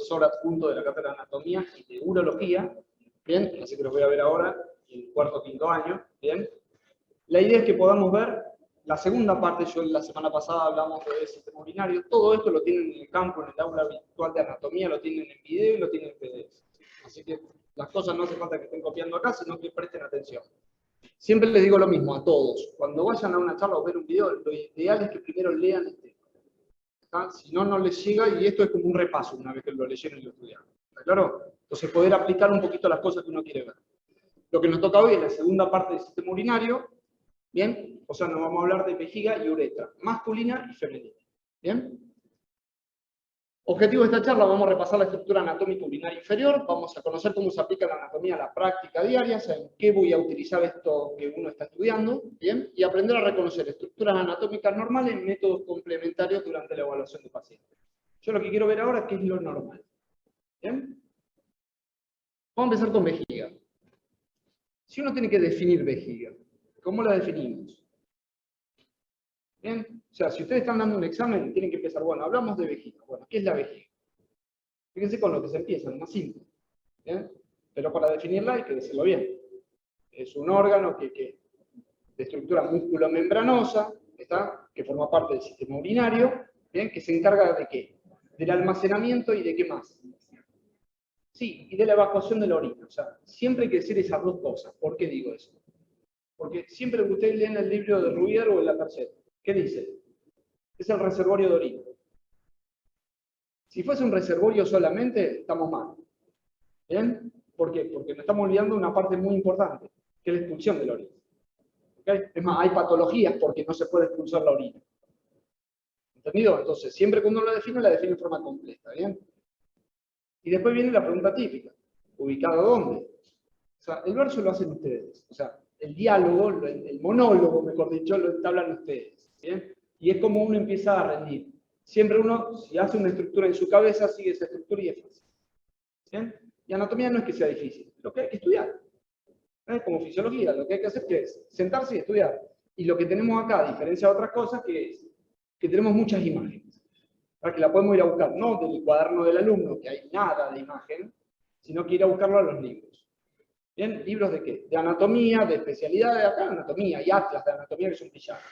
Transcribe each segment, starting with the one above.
profesor adjunto de la cátedra de anatomía y de urología, bien, así que los voy a ver ahora en cuarto o quinto año, bien. La idea es que podamos ver la segunda parte. Yo la semana pasada hablamos de sistema urinario, todo esto lo tienen en el campo, en el aula virtual de anatomía, lo tienen en video y lo tienen en PDF. Así que las cosas no hace falta que estén copiando acá, sino que presten atención. Siempre les digo lo mismo a todos, cuando vayan a una charla o ver un video, lo ideal es que primero lean el tema. Si no, no les llega, y esto es como un repaso una vez que lo leyeron y lo estudiaron. ¿Está claro? Entonces poder aplicar un poquito las cosas que uno quiere ver. Lo que nos toca hoy es la segunda parte del sistema urinario, ¿bien? O sea, nos vamos a hablar de vejiga y uretra, masculina y femenina, ¿bien? Objetivo de esta charla: vamos a repasar la estructura anatómica urinaria inferior, vamos a conocer cómo se aplica la anatomía a la práctica diaria, saber qué voy a utilizar esto que uno está estudiando, ¿bien? Y aprender a reconocer estructuras anatómicas normales y métodos complementarios durante la evaluación de pacientes. Yo lo que quiero ver ahora es qué es lo normal, ¿bien? Vamos a empezar con vejiga. Si uno tiene que definir vejiga, ¿cómo la definimos? ¿Bien? O sea, si ustedes están dando un examen, tienen que empezar, bueno, hablamos de vejiga. Bueno, ¿qué es la vejiga? Fíjense con lo que se empieza, lo más simple. ¿Bien? Pero para definirla hay que decirlo bien. Es un órgano de estructura músculo-membranosa, ¿está? Que forma parte del sistema urinario, ¿bien? Que se encarga de ¿qué? Del almacenamiento y de ¿qué más? Sí, y de la evacuación de la orina. O sea, siempre hay que decir esas dos cosas. ¿Por qué digo eso? Porque siempre que ustedes leen el libro de Rubier o el Laperchet, ¿qué dice? Es el reservorio de orina. Si fuese un reservorio solamente, estamos mal. ¿Bien? ¿Por qué? Porque nos estamos olvidando de una parte muy importante, que es la expulsión de la orina. ¿Okay? Es más, hay patologías porque no se puede expulsar la orina. ¿Entendido? Entonces, siempre que uno la define en forma completa. ¿Bien? Y después viene la pregunta típica. ¿Ubicado dónde? O sea, el verso lo hacen ustedes. O sea, el diálogo, el monólogo, mejor dicho, lo entablan ustedes. ¿Bien? Y es como uno empieza a rendir. Siempre uno, si hace una estructura en su cabeza, sigue esa estructura y es fácil. ¿Bien? Y anatomía no es que sea difícil, lo que hay que estudiar. Como fisiología, lo que hay que hacer es sentarse y estudiar. Y lo que tenemos acá, a diferencia de otras cosas, que es que tenemos muchas imágenes. Para que la podemos ir a buscar, no del cuaderno del alumno, que hay nada de imagen, sino que ir a buscarlo a los libros. ¿Bien? ¿Libros de qué? De anatomía, de especialidad de acá, anatomía, y atlas de anatomía que son pillados.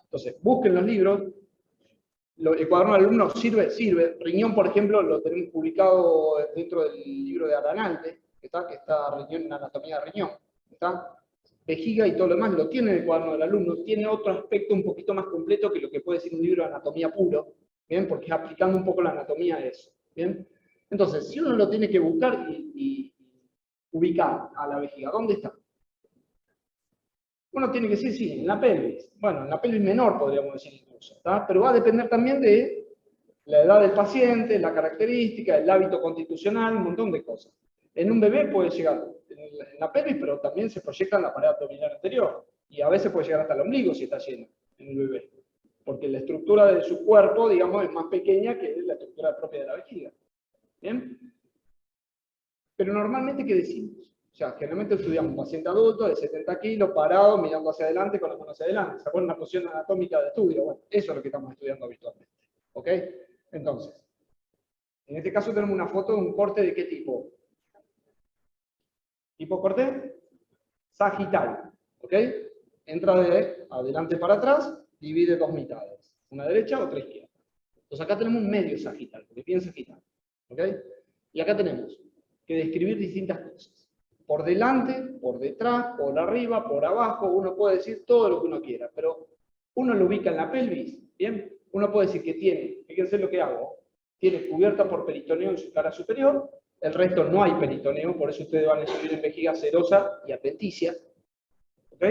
Entonces, busquen los libros. El cuaderno del alumno sirve. Riñón, por ejemplo, lo tenemos publicado dentro del libro de Aranalde, que está Riñón en anatomía de riñón. ¿Está? Vejiga y todo lo demás lo tiene en el cuaderno del alumno. Tiene otro aspecto un poquito más completo que lo que puede ser un libro de anatomía puro, ¿bien? Porque es aplicando un poco la anatomía a eso. ¿Bien? Entonces, si uno lo tiene que buscar y ubicar a la vejiga, ¿dónde está? Uno tiene que decir, sí, en la pelvis. Bueno, en la pelvis menor podríamos decir incluso, ¿está? Pero va a depender también de la edad del paciente, la característica, el hábito constitucional, un montón de cosas. En un bebé puede llegar en la pelvis, pero también se proyecta en la pared abdominal anterior. Y a veces puede llegar hasta el ombligo si está lleno en el bebé. Porque la estructura de su cuerpo, digamos, es más pequeña que la estructura propia de la vejiga. ¿Bien? Pero normalmente, ¿qué decimos? O sea, generalmente estudiamos un paciente adulto de 70 kilos, parado, mirando hacia adelante, con la mano hacia adelante. ¿Se acuerdan una posición anatómica de estudio? Bueno, eso es lo que estamos estudiando habitualmente. ¿Ok? Entonces, en este caso tenemos una foto de un corte de qué tipo. ¿Tipo corte? Sagital. ¿Ok? Entra de adelante para atrás, divide dos mitades. Una derecha, otra izquierda. Entonces acá tenemos un medio sagital, porque bien sagital. ¿Ok? Y acá tenemos que describir distintas cosas. Por delante, por detrás, por arriba, por abajo, uno puede decir todo lo que uno quiera, pero uno lo ubica en la pelvis, ¿bien? Uno puede decir que tiene, fíjense lo que hago, tiene cubierta por peritoneo en su cara superior, el resto no hay peritoneo, por eso ustedes van a subir en vejiga serosa y adventicia, ¿ok?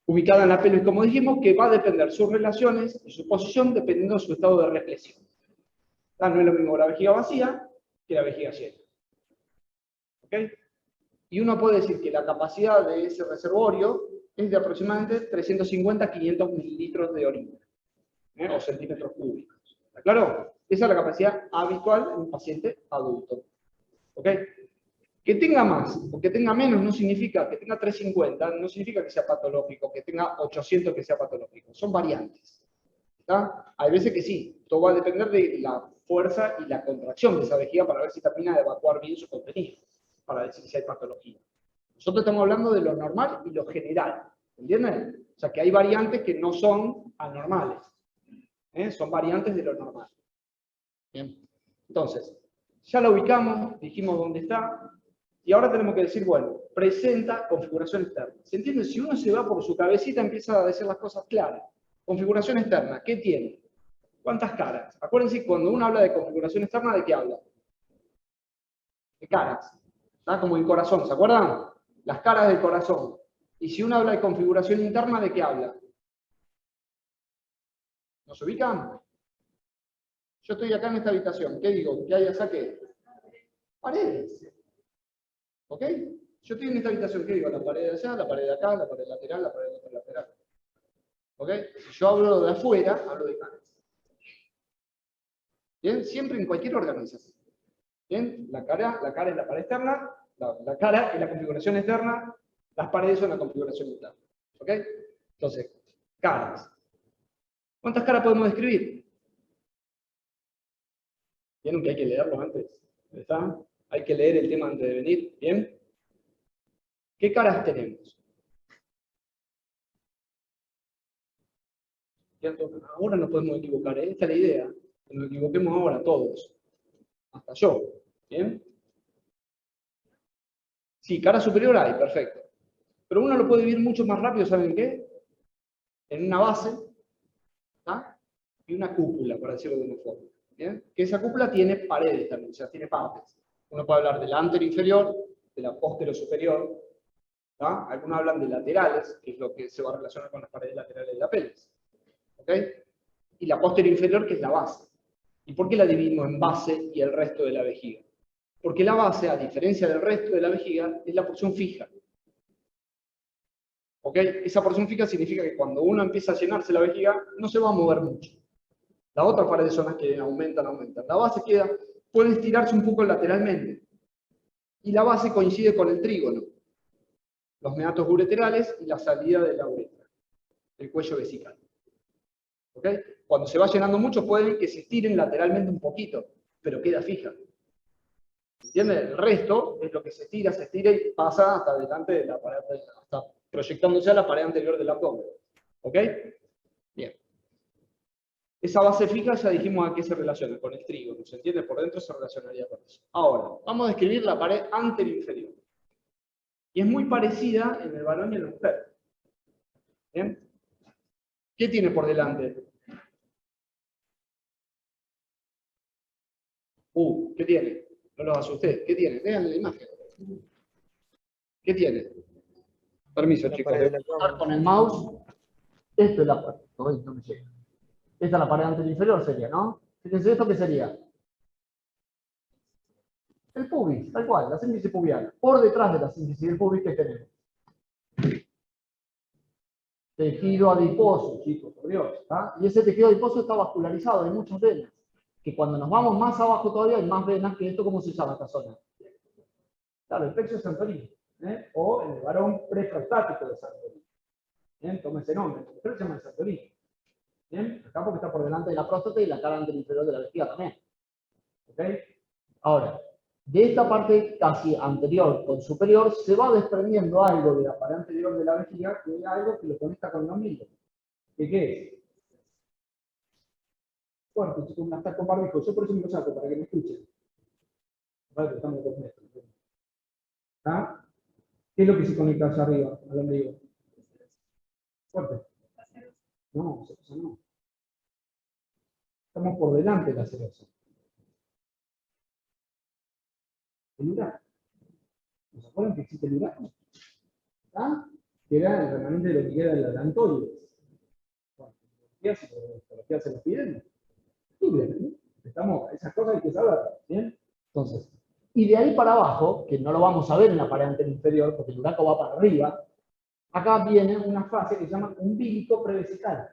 Ubicada en la pelvis, como dijimos, que va a depender sus relaciones y su posición dependiendo de su estado de reflexión. No es lo mismo la vejiga vacía que la vejiga llena. ¿Ok? Y uno puede decir que la capacidad de ese reservorio es de aproximadamente 350 a 500 mililitros de orina, o centímetros cúbicos. ¿Está claro? Esa es la capacidad habitual en un paciente adulto. ¿Ok? Que tenga más o que tenga menos no significa, que tenga 350, no significa que sea patológico, que tenga 800 que sea patológico. Son variantes. ¿Está? Hay veces que sí, todo va a depender de la fuerza y la contracción de esa vejiga para ver si termina de evacuar bien su contenido, para decir si hay patología. Nosotros estamos hablando de lo normal y lo general, ¿entienden? O sea que hay variantes que no son anormales, son variantes de lo normal. Bien. Entonces, ya la ubicamos, dijimos dónde está, y ahora tenemos que decir, bueno, presenta configuración externa. ¿Se entiende? Si uno se va por su cabecita, empieza a decir las cosas claras. Configuración externa, ¿qué tiene? ¿Cuántas caras? Acuérdense, cuando uno habla de configuración externa, ¿de qué habla? De caras. ¿Está? Como el corazón, ¿se acuerdan? Las caras del corazón. Y si uno habla de configuración interna, ¿de qué habla? ¿Nos ubican? Yo estoy acá en esta habitación. ¿Qué digo? ¿Qué hay acá? ¿Qué? Paredes. ¿Ok? Yo estoy en esta habitación. ¿Qué digo? La pared de allá, la pared de acá, la pared lateral, la pared lateral. ¿Ok? Si yo hablo de afuera, hablo de caras. ¿Bien? Siempre en cualquier organización. ¿Bien? La cara es la pared externa, la cara es la configuración externa, las paredes son la configuración interna. ¿Ok? Entonces, caras. ¿Cuántas caras podemos describir? ¿Vieron que hay que leerlo antes? ¿Está? Hay que leer el tema antes de venir. ¿Bien? ¿Qué caras tenemos? Ahora no podemos equivocar, ¿eh? Esta es la idea. Que nos equivoquemos ahora todos. Hasta yo. ¿Bien? Sí, cara superior hay, perfecto. Pero uno lo puede vivir mucho más rápido, ¿saben qué? En una base, ¿está? Y una cúpula, para decirlo de una forma. ¿Bien? Que esa cúpula tiene paredes también, o sea, tiene partes. Uno puede hablar de la anterior inferior, de la posterior superior, ¿tá? Algunos hablan de laterales, que es lo que se va a relacionar con las paredes laterales de la pelvis. ¿Ok? Y la posterior inferior, que es la base. ¿Y por qué la dividimos en base y el resto de la vejiga? Porque la base, a diferencia del resto de la vejiga, es la porción fija. ¿Ok? Esa porción fija significa que cuando uno empieza a llenarse la vejiga, no se va a mover mucho. Las otras paredes son las que aumentan. La base puede estirarse un poco lateralmente. Y la base coincide con el trígono, los meatos ureterales y la salida de la uretra, el cuello vesical. ¿Ok? Cuando se va llenando mucho, pueden que se estiren lateralmente un poquito, pero queda fija. ¿Entienden? El resto es lo que se estira y pasa hasta delante de la pared, hasta proyectándose a la pared anterior del abdomen. ¿Ok? Bien. Esa base fija ya dijimos a qué se relaciona, con el trígono, ¿se entiende? Por dentro se relacionaría con eso. Ahora, vamos a describir la pared anterior-inferior. Y es muy parecida en el varón y en la mujer. ¿Bien? ¿Qué tiene por delante? ¿Qué tiene? No los asusté. ¿Qué tiene? Vean la imagen. ¿Qué tiene? Permiso, chicos. Voy a estar con el mouse. Esto es la pared. No me llega. Esta es la pared anterior-inferior, sería, ¿no? Fíjense, ¿esto qué sería? El pubis, tal cual, la sínfisis pubiana. Por detrás de la sínfisis del pubis, ¿qué tenemos? Tejido adiposo, chicos, por Dios. ¿Ah? Y ese tejido adiposo está vascularizado, hay muchas venas. Que cuando nos vamos más abajo todavía hay más venas que esto. ¿Cómo se llama esta zona? Claro, el plexo de Santorini. O el varón prefrostático de Santorini. ¿Bien? Toma ese nombre. Pero se llama el Santorini. ¿Bien? Acá porque está por delante de la próstata y la cara anterior de la vejiga también. ¿Ok? Ahora, de esta parte casi anterior con superior se va desprendiendo algo de la pared anterior de la vejiga, que es algo que lo conecta con el ombligo. ¿Qué es? Fuerte, chicos, una está con barbijo. Yo por eso me lo saco, para que me escuchen. Vale, estamos con esto. ¿Ah? ¿Qué es lo que se conecta allá arriba, al ombligo? Fuerte. No, esa cosa no. Estamos por delante de la serosa. El uráculo. ¿Nos acuerdan que existe el uráculo? ¿Ah? Que era el remanente de lo que queda de la arantoides. Bueno, ¿qué se los piden? Estamos, esas cosas hay que saber, ¿bien? Entonces, y de ahí para abajo, que no lo vamos a ver en la pared anterior inferior, porque el uráculo va para arriba, acá viene una fase que se llama umbilico prevesical.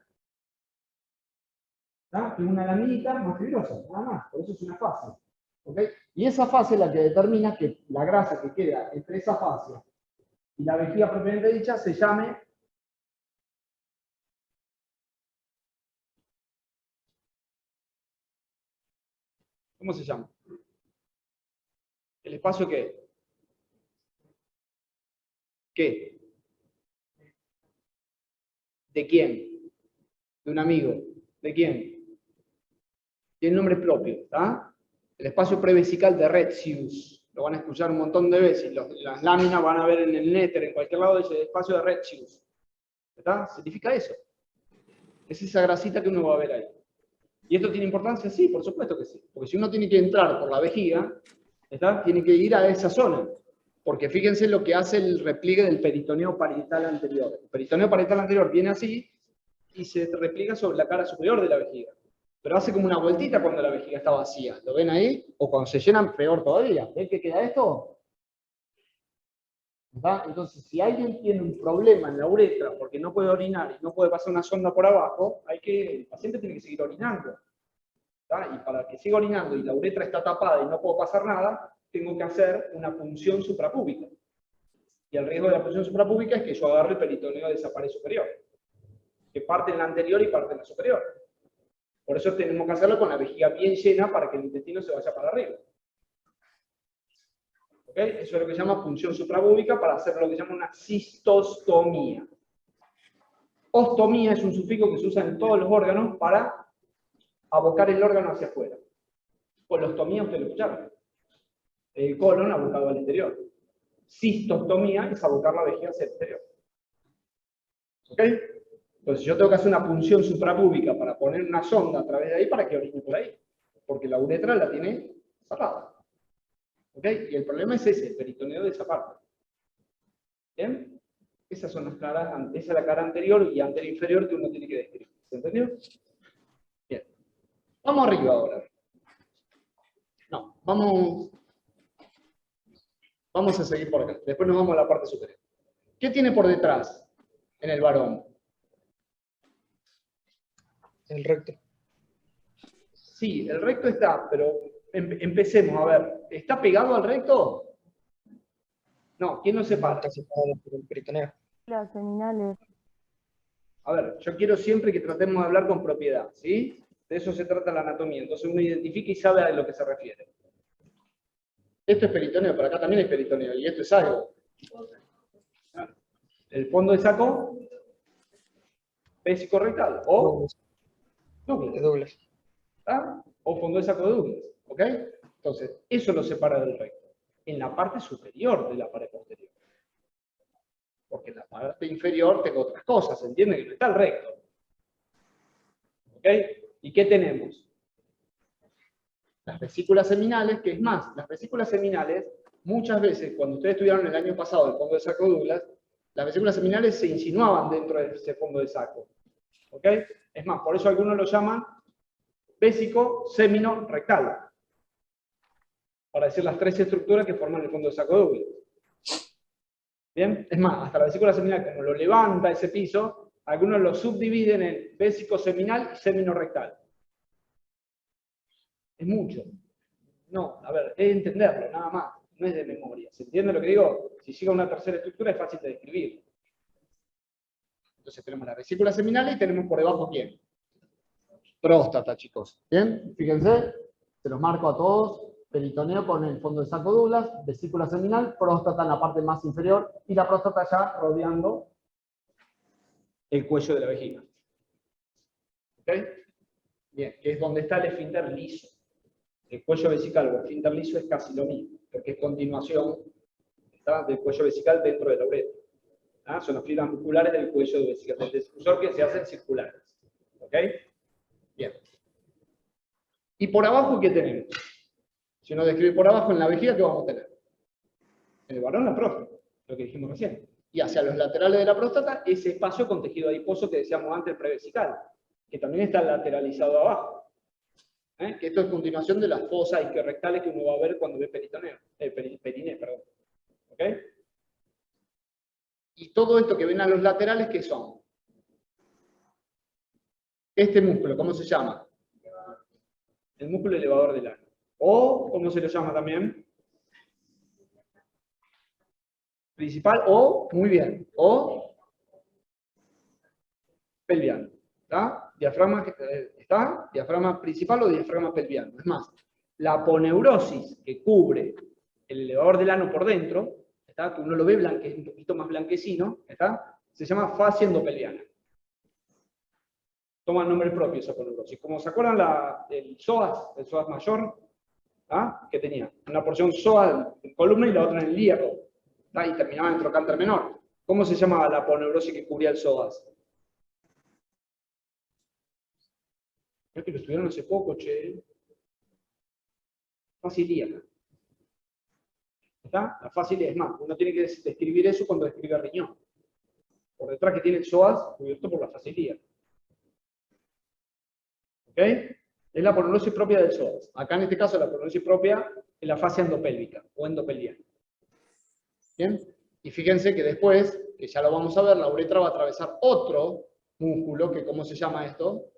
¿Está? Que es una laminita más fibrosa, nada más, por eso es una fase. ¿Ok? Y esa fase es la que determina que la grasa que queda entre esa fase y la vejiga propiamente dicha se llame ¿Cómo se llama? ¿El espacio qué? ¿Qué? ¿De quién? ¿De un amigo? ¿De quién? Tiene nombre propio, ¿está? El espacio prevesical de Retzius. Lo van a escuchar un montón de veces. Las láminas van a ver en el néter, en cualquier lado, dice espacio de Retzius. ¿Está? Significa eso. Es esa grasita que uno va a ver ahí. ¿Y esto tiene importancia? Sí, por supuesto que sí. Porque si uno tiene que entrar por la vejiga, ¿está? Tiene que ir a esa zona. Porque fíjense lo que hace el repliegue del peritoneo parietal anterior. El peritoneo parietal anterior viene así y se repliega sobre la cara superior de la vejiga. Pero hace como una vueltita cuando la vejiga está vacía. ¿Lo ven ahí? O cuando se llenan, peor todavía. ¿Ven que queda esto? ¿Está? Entonces, si alguien tiene un problema en la uretra porque no puede orinar y no puede pasar una sonda por abajo, el paciente tiene que seguir orinando. ¿Está? Y para que siga orinando y la uretra está tapada y no puedo pasar nada, tengo que hacer una punción suprapúbica. Y el riesgo de la punción suprapúbica es que yo agarre el peritoneo de esa pared superior, que parte en la anterior y parte en la superior. Por eso tenemos que hacerlo con la vejiga bien llena para que el intestino se vaya para arriba. ¿Ok? Eso es lo que se llama punción suprapúbica para hacer lo que se llama una cistostomía. Ostomía es un sufijo que se usa en todos los órganos para abocar el órgano hacia afuera. Colostomía, ustedes lo escucharon. El colon abocado al exterior. Cistostomía es abocar la vejiga hacia el exterior. ¿Ok? Entonces yo tengo que hacer una punción suprapúbica para poner una sonda a través de ahí para que orine por ahí. Porque la uretra la tiene cerrada. ¿Ok? Y el problema es ese, el peritoneo de esa parte. ¿Bien? Esas son las caras, esa es la cara anterior y anterior inferior que uno tiene que describir. ¿Se entendió? Bien. Vamos arriba ahora. No, vamos a seguir por acá. Después nos vamos a la parte superior. ¿Qué tiene por detrás en el varón? El recto. Sí, el recto está, pero empecemos a ver. ¿Está pegado al recto? No, ¿quién lo separa? Está separado por el peritoneo. Las seminales. A ver, yo quiero siempre que tratemos de hablar con propiedad, ¿sí? De eso se trata la anatomía. Entonces uno identifica y sabe a lo que se refiere. Esto es peritoneo, pero acá también es peritoneo, y esto es algo. El fondo de saco, vesicorrectal, o De Douglas. ¿ah? O fondo de saco de Douglas, ¿ok? Entonces, eso lo separa del recto, en la parte superior de la pared posterior. Porque en la parte inferior tengo otras cosas, ¿entienden? Que no está el recto. ¿Ok? ¿Y qué tenemos? Las vesículas seminales, que es más, las vesículas seminales, muchas veces, cuando ustedes estudiaron el año pasado el fondo de saco Douglas, las vesículas seminales se insinuaban dentro de ese fondo de saco. ¿Ok? Es más, por eso algunos lo llaman vésico semino rectal. Para decir las tres estructuras que forman el fondo de saco Douglas. ¿Bien? Es más, hasta la vesícula seminal, como lo levanta ese piso, algunos lo subdividen en vésico seminal y semino rectal. Es mucho. No, a ver, es entenderlo, nada más. No es de memoria. ¿Se entiende lo que digo? Si llega una tercera estructura es fácil de describir. Entonces tenemos la vesícula seminal y tenemos por debajo ¿quién? Próstata, chicos. ¿Bien? Fíjense, se los marco a todos. Peritoneo con el fondo de saco Douglas, vesícula seminal, próstata en la parte más inferior y la próstata ya rodeando el cuello de la vejiga. ¿Ok? Bien, que es donde está el esfínter liso. El cuello vesical o el esfínter liso es casi lo mismo, porque es continuación, ¿está?, del cuello vesical dentro de la uretra. ¿Ah? Son las fibras musculares del cuello vesical, del difusor que se hacen circulares. ¿Ok? Bien. ¿Y por abajo qué tenemos? Si uno describe por abajo en la vejiga, ¿qué vamos a tener? En el varón la próstata, lo que dijimos recién. Y hacia los laterales de la próstata, ese espacio con tejido adiposo que decíamos antes, el prevesical, que también está lateralizado abajo. Que esto es continuación de las fosas isquiorrectales que uno va a ver cuando ve peritoneo, periné, perdón. ¿Ok? Y todo esto que ven a los laterales, ¿qué son? Este músculo, ¿cómo se llama? El músculo elevador del ano. O, ¿cómo se lo llama también? Principal o, muy bien, o pelviano. ¿Está? Diafragma, ¿está? Diafragma principal o diafragma pelviano. Es más, La aponeurosis que cubre el elevador del ano por dentro, ¿está? Que uno lo ve un poquito más blanquecino, ¿está? Se llama fascia endopelviana. Toma el nombre propio esa aponeurosis. Como se acuerdan el psoas mayor, ¿ah? Que tenía una porción psoas en columna y la otra en el ilíaco, ¿está? Y terminaba en trocánter menor. ¿Cómo se llamaba la aponeurosis que cubría el psoas? Es que lo estudiaron hace poco, che. Fascia ilíaca. ¿Está? La fascia ilíaca. Es más, uno tiene que describir eso cuando describe riñón. Por detrás que tiene el psoas cubierto por la fascia ilíaca. ¿Ok? Es la aponeurosis propia del psoas. Acá en este caso la aponeurosis propia es la fascia endopélvica o endopelviana. ¿Bien? Y fíjense que después, que ya lo vamos a ver, la uretra va a atravesar otro músculo, que ¿cómo se llama esto?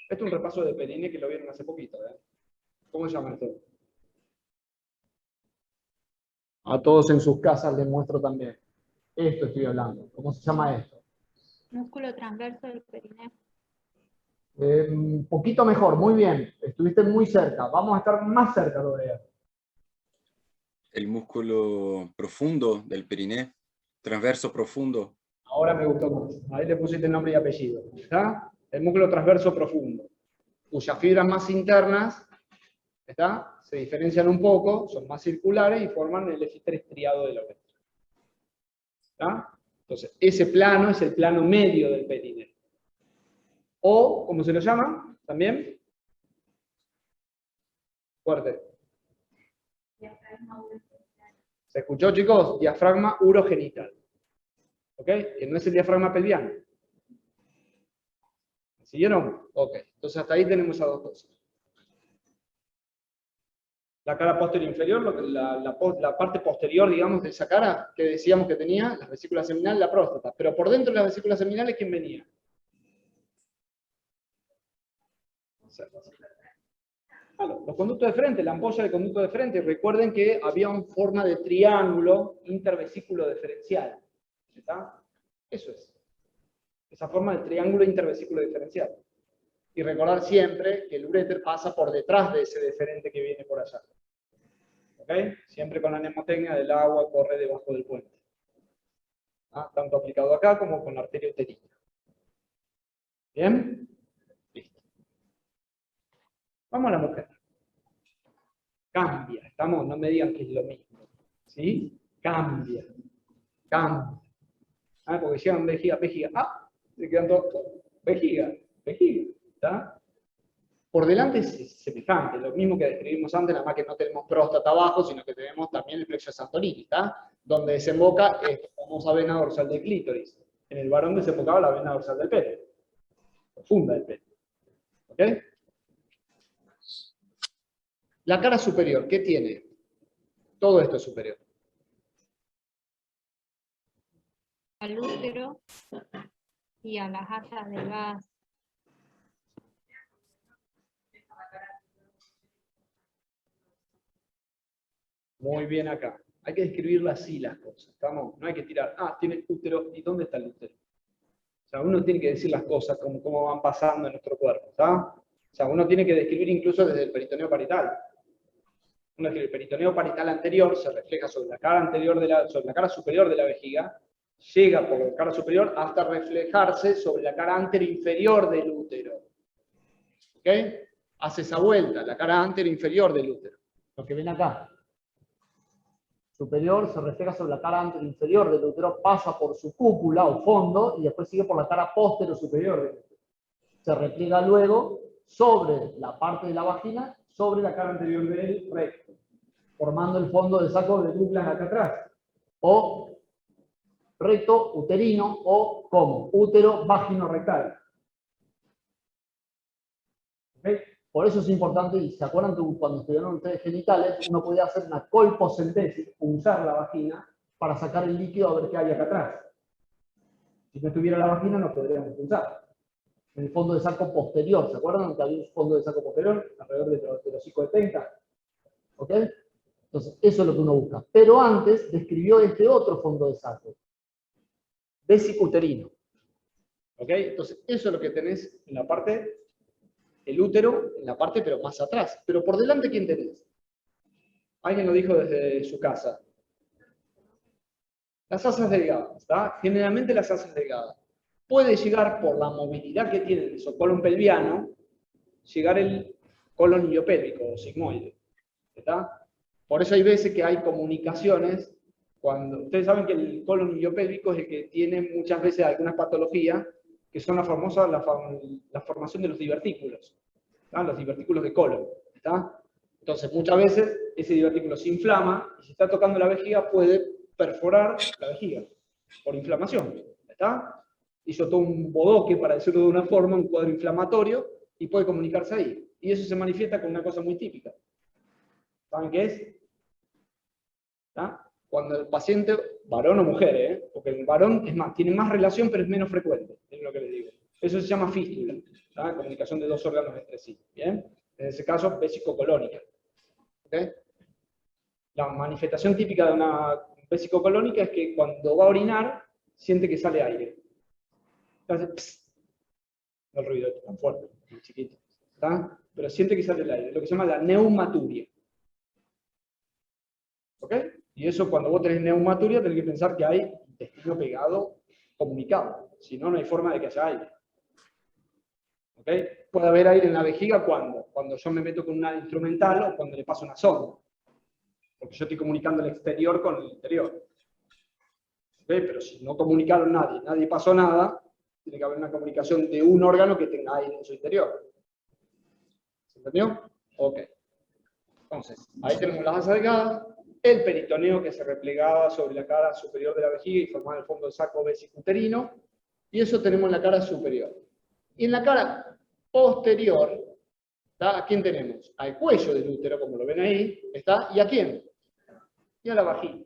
Esto es un repaso de Perine que lo vieron hace poquito, ¿eh? ¿Cómo se llama esto? A todos en sus casas les muestro también. Esto estoy hablando. ¿Cómo se llama esto? Músculo transverso del perineo. Un poquito mejor, muy bien. Estuviste muy cerca. Vamos a estar más cerca todavía. El músculo profundo del perineo, transverso profundo. Ahora me gustó más. Ahí le pusiste nombre y apellido. ¿Está? El músculo transverso profundo, cuyas fibras más internas, ¿está? Se diferencian un poco, son más circulares y forman el eje estriado de la uretra. ¿Está? Entonces, ese plano es el plano medio del perineo. O, ¿cómo se lo llama? También. Fuerte. ¿Se escuchó, chicos? Diafragma urogenital. ¿Ok? Que no es el diafragma pelviano. ¿Me siguieron? Ok. Entonces hasta ahí tenemos esas dos cosas. La cara posterior inferior, la parte posterior, digamos, de esa cara, que decíamos que tenía, la vesícula seminal, la próstata. Pero por dentro de las vesículas seminales, ¿quién venía? Claro, los conductos de frente, la ampolla del conducto de frente. Recuerden que había una forma de triángulo intervesículo diferencial. ¿Está? Eso es. Esa forma de triángulo intervesículo diferencial. Y recordar siempre que el uréter pasa por detrás de ese deferente que viene por allá. ¿Ok? Siempre con la mnemotecnia del agua corre debajo del puente. ¿Ah? Tanto aplicado acá como con la arteria uterina. ¿Bien? Listo. Vamos a la mujer. Cambia. ¿Estamos? No me digan que es lo mismo. ¿Sí? Cambia. Cambia. ¿Ah? Porque llegan vejiga. Ah, se quedan todos. Vejiga. ¿Está? Por delante es semejante, lo mismo que describimos antes, nada más que no tenemos próstata abajo, sino que tenemos también el plexo de Santorini, ¿está? Donde desemboca esta famosa vena dorsal del clítoris. En el varón desembocaba la vena dorsal del pene. Profunda del pene. ¿Ok? La cara superior, ¿qué tiene? Todo esto es superior. Al útero y a las asas delgadas. Muy bien acá. Hay que describirlas así las cosas. ¿Estamos? No hay que tirar, tiene útero, ¿y dónde está el útero? O sea, uno tiene que decir las cosas como van pasando en nuestro cuerpo. ¿Está? O sea, uno tiene que describir incluso desde el peritoneo parital. El peritoneo parital anterior se refleja sobre la cara sobre la cara superior de la vejiga, llega por la cara superior hasta reflejarse sobre la cara anteroinferior del útero. ¿Ok? Hace esa vuelta, la cara anteroinferior del útero. Lo que ven acá. Superior se refleja sobre la cara anteroinferior del útero, pasa por su cúpula o fondo y después sigue por la cara posterior del útero. Se repliega luego sobre la parte de la vagina, sobre la cara anterior del recto, formando el fondo del saco de Douglas acá atrás. O recto uterino o como útero vagino rectal. ¿Okay? Por eso es importante, y se acuerdan que cuando estudiaron ustedes genitales, uno podía hacer una colpocentesis, punzar la vagina, para sacar el líquido a ver qué hay acá atrás. Si no estuviera la vagina, no podríamos punzar. En el fondo de saco posterior, ¿se acuerdan que había un fondo de saco posterior? Alrededor del hocico de Penca. ¿Ok? Entonces, eso es lo que uno busca. Pero antes describió este otro fondo de saco. Vesicuterino. ¿Ok? Entonces, eso es lo que tenés en la parte el útero en la parte pero más atrás. Pero por delante, ¿quién tenés? Alguien lo dijo desde su casa. Las asas delgadas, ¿está? Generalmente las asas delgadas. Puede llegar por la movilidad que tiene el mesocolon pelviano, llegar el colon iliopélvico o sigmoide, ¿está? Por eso hay veces que hay comunicaciones, cuando ustedes saben que el colon iliopélvico es el que tiene muchas veces algunas patologías, que son la formación de los divertículos, ¿está? Los divertículos de colon, ¿está? Entonces muchas veces ese divertículo se inflama y si está tocando la vejiga puede perforar la vejiga por inflamación, ¿está? Hizo todo un bodoque, para decirlo de una forma, un cuadro inflamatorio, y puede comunicarse ahí. Y eso se manifiesta con una cosa muy típica. ¿Saben qué es? ¿Está? Cuando el paciente, varón o mujer, porque el varón es más, tiene más relación, pero es menos frecuente, es lo que les digo. Eso se llama fístula, ¿está? Comunicación de dos órganos entre sí, ¿bien? En ese caso, vesicocolónica. ¿Okay? La manifestación típica de una vesicocolónica es que cuando va a orinar, siente que sale aire. Entonces, no el ruido tan fuerte, tan chiquito, ¿está? Pero siente que sale el aire, lo que se llama la neumaturia. ¿Ok? Y eso, cuando vos tenés neumaturia, tenés que pensar que hay intestino pegado, comunicado. Si no, no hay forma de que haya aire. ¿Ok? Puede haber aire en la vejiga cuando yo me meto con una instrumental o cuando le paso una sonda. Porque yo estoy comunicando el exterior con el interior. ¿Ok? Pero si no comunicaron nadie pasó nada, tiene que haber una comunicación de un órgano que tenga aire en su interior. ¿Se entendió? Ok. Entonces, ahí tenemos las asas delgadas, el peritoneo que se replegaba sobre la cara superior de la vejiga y formaba el fondo del saco vesicuterino, y eso tenemos en la cara superior. Y en la cara posterior, ¿está? ¿A quién tenemos? Al cuello del útero, como lo ven ahí, ¿está? ¿Y a quién? Y a la vagina.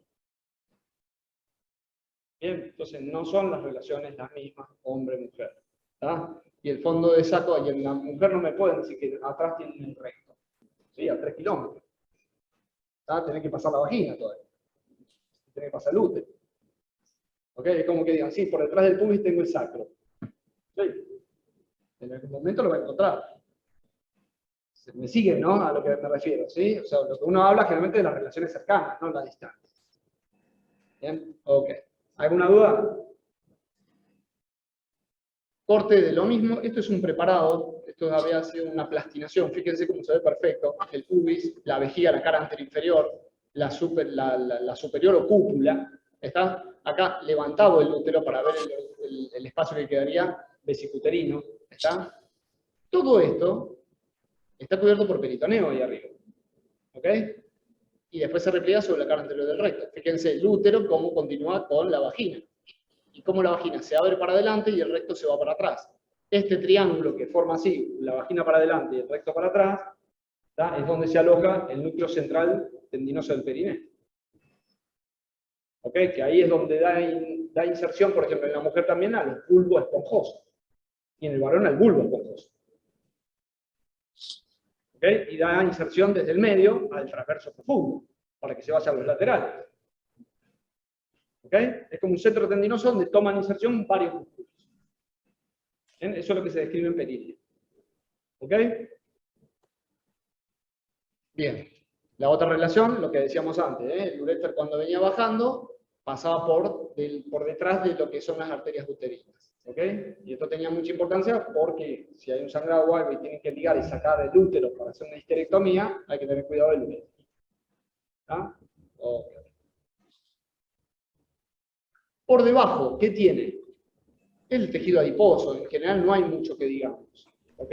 Bien, entonces no son las relaciones las mismas hombre-mujer. Y el fondo de saco, y en la mujer no me pueden decir que atrás tienen el recto. ¿Sí? A 3 kilómetros. Tenés que pasar la vagina todavía. Tenés que pasar el útero. ¿Ok? Es como que digan, sí, por detrás del pubis tengo el sacro. ¿Sí? En algún momento lo va a encontrar. Me siguen, ¿no? A lo que me refiero, ¿sí? O sea, lo que uno habla generalmente de las relaciones cercanas, no las distancias. ¿Bien? Ok. ¿Alguna duda? Corte de lo mismo. Esto es un preparado. Esto había sido una plastinación. Fíjense cómo se ve perfecto. El pubis, la vejiga, la cara anterior-inferior, la superior o cúpula. Está acá levantado el útero para ver el espacio que quedaría vesicuterino. ¿Está? Todo esto está cubierto por peritoneo ahí arriba. ¿Ok? Y después se repliega sobre la cara anterior del recto. Fíjense el útero cómo continúa con la vagina. Y cómo la vagina se abre para adelante y el recto se va para atrás. Este triángulo que forma así, la vagina para adelante y el recto para atrás, ¿tá? Es donde se aloja el núcleo central tendinoso del perineo. ¿Ok? Que ahí es donde da inserción, por ejemplo, en la mujer también al bulbo esponjoso. Y en el varón al bulbo esponjoso. ¿Ok? Y da inserción desde el medio al transverso profundo, para que se vaya a los laterales. ¿Ok? Es como un centro tendinoso donde toman inserción varios músculos. ¿Bien? Eso es lo que se describe en perineo. ¿Ok? Bien. La otra relación, lo que decíamos antes, el uréter cuando venía bajando, pasaba por detrás de lo que son las arterias uterinas. ¿Ok? Y esto tenía mucha importancia porque si hay un sangrado o algo y tienen que ligar y sacar el útero para hacer una histerectomía, hay que tener cuidado del útero. ¿Está? Ok. Por debajo, ¿qué tiene? El tejido adiposo, en general no hay mucho que digamos. ¿Ok?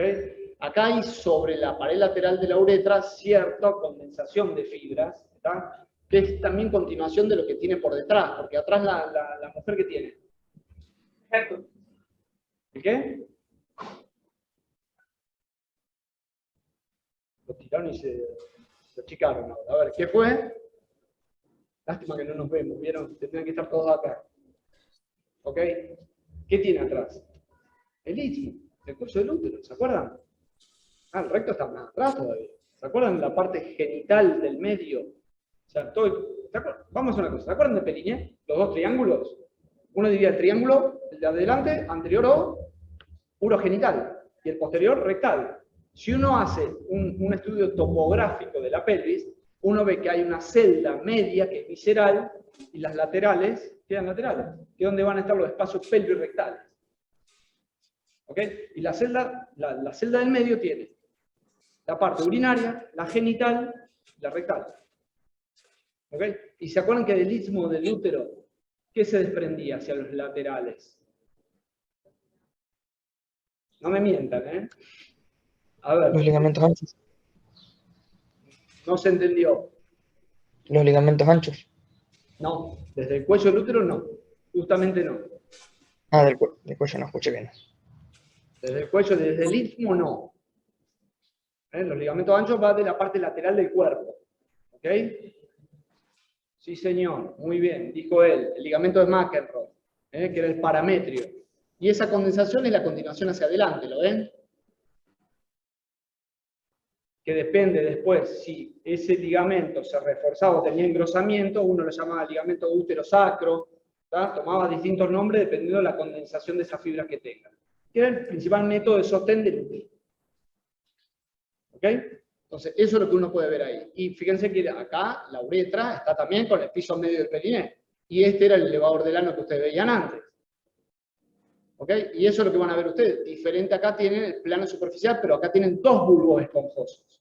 Acá hay sobre la pared lateral de la uretra cierta condensación de fibras, ¿está? Que es también continuación de lo que tiene por detrás, porque atrás la mujer que tiene. ¿El qué? Lo tiraron y se achicaron ahora. A ver, ¿qué fue? Lástima que no nos vemos, ¿vieron? Tendrían que estar todos acá. ¿Ok? ¿Qué tiene atrás? El istmo, el cuello del útero, ¿se acuerdan? El recto está más atrás todavía. ¿Se acuerdan la parte genital del medio? O sea, vamos a hacer una cosa. ¿Se acuerdan de Peliné? Los dos triángulos. Uno diría el triángulo, el de adelante, anterior o urogenital. Y el posterior, rectal. Si uno hace un estudio topográfico de la pelvis, uno ve que hay una celda media que es visceral y las laterales quedan laterales, que es donde van a estar los espacios pelvirrectales. ¿Ok? Y la celda del medio tiene la parte urinaria, la genital y la rectal. ¿Ok? Y se acuerdan que del istmo del útero, ¿qué se desprendía hacia los laterales? No me mientan, ¿eh? A ver. Los ligamentos anchos. No se entendió. Los ligamentos anchos. No, desde el cuello del útero no. Justamente no. Ah, del cuello no escuché bien. Desde el cuello, desde el istmo no. Los ligamentos anchos van de la parte lateral del cuerpo. ¿Ok? Sí, señor. Muy bien. Dijo él. El ligamento de McEnroe, que era el parametrio. Y esa condensación es la continuación hacia adelante. ¿Lo ven? Que depende después si ese ligamento se reforzaba o tenía engrosamiento, uno lo llamaba ligamento útero-sacro, tomaba distintos nombres dependiendo de la condensación de esas fibras que tenga. Que era el principal método de sostén del útero. ¿Ok? Entonces, eso es lo que uno puede ver ahí. Y fíjense que acá la uretra está también con el piso medio del periné. Y este era el elevador del ano que ustedes veían antes. ¿Ok? Y eso es lo que van a ver ustedes. Diferente acá tienen el plano superficial, pero acá tienen dos bulbos esponjosos.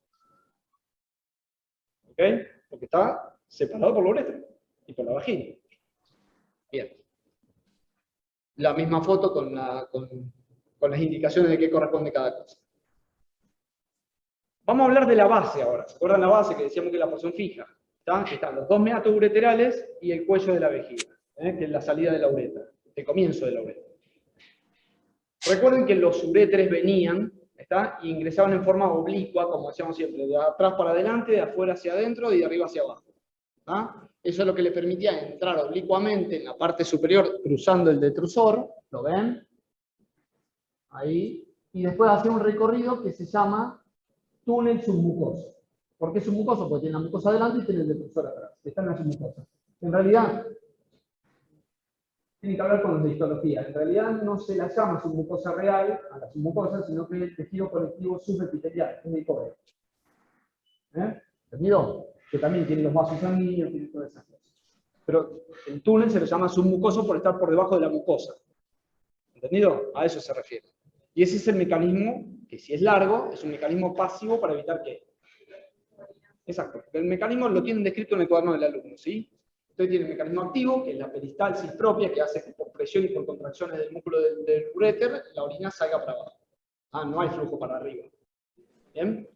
¿Ok? Porque está separado por la uretra y por la vagina. Bien. La misma foto con las indicaciones de qué corresponde cada cosa. Vamos a hablar de la base ahora. ¿Se acuerdan la base que decíamos que es la porción fija? Aquí están los dos meatos ureterales y el cuello de la vejiga, que es la salida de la uretra, el comienzo de la uretra. Recuerden que los uréteres venían y ingresaban en forma oblicua, como decíamos siempre, de atrás para adelante, de afuera hacia adentro y de arriba hacia abajo. Eso es lo que le permitía entrar oblicuamente en la parte superior, cruzando el detrusor, ¿lo ven? Ahí. Y después hacía un recorrido que se llama túnel submucoso. ¿Por qué submucoso? Porque tiene la mucosa adelante y tiene el detrusor atrás. Está en la submucosa. En realidad, tiene que hablar con los de histología. En realidad no se la llama submucosa real a la submucosa, sino que es el tejido conectivo subepitelial, es el cobre. ¿Entendido? Que también tiene los vasos sanguíneos, tiene todas esas cosas. Pero el túnel se lo llama submucoso por estar por debajo de la mucosa. ¿Entendido? A eso se refiere. Y ese es el mecanismo, que si es largo, es un mecanismo pasivo para evitar que... Exacto. El mecanismo lo tienen descrito en el cuaderno del alumno, ¿sí? Entonces tiene el mecanismo activo, que es la peristalsis propia, que hace que por presión y por contracciones del músculo del uréter, la orina salga para abajo. No hay flujo para arriba. ¿Bien?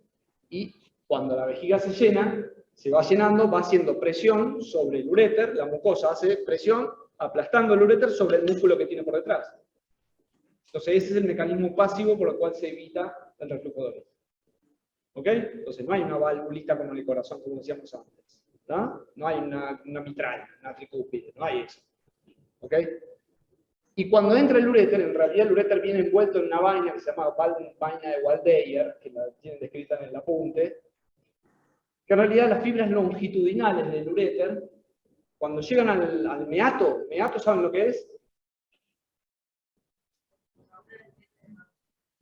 Y cuando la vejiga se llena, se va llenando, va haciendo presión sobre el uréter, la mucosa hace presión, aplastando el uréter sobre el músculo que tiene por detrás. Entonces ese es el mecanismo pasivo por el cual se evita el reflujo de orina. ¿Ok? Entonces no hay una valvulita como en el corazón, como decíamos antes. No hay una mitral, una tricúspide, no hay eso. ¿Ok? Y cuando entra el uréter, en realidad el uréter viene envuelto en una vaina que se llama vaina de Waldeyer, que la tienen descrita en el apunte, que en realidad las fibras longitudinales del uréter, cuando llegan al meato, ¿saben lo que es?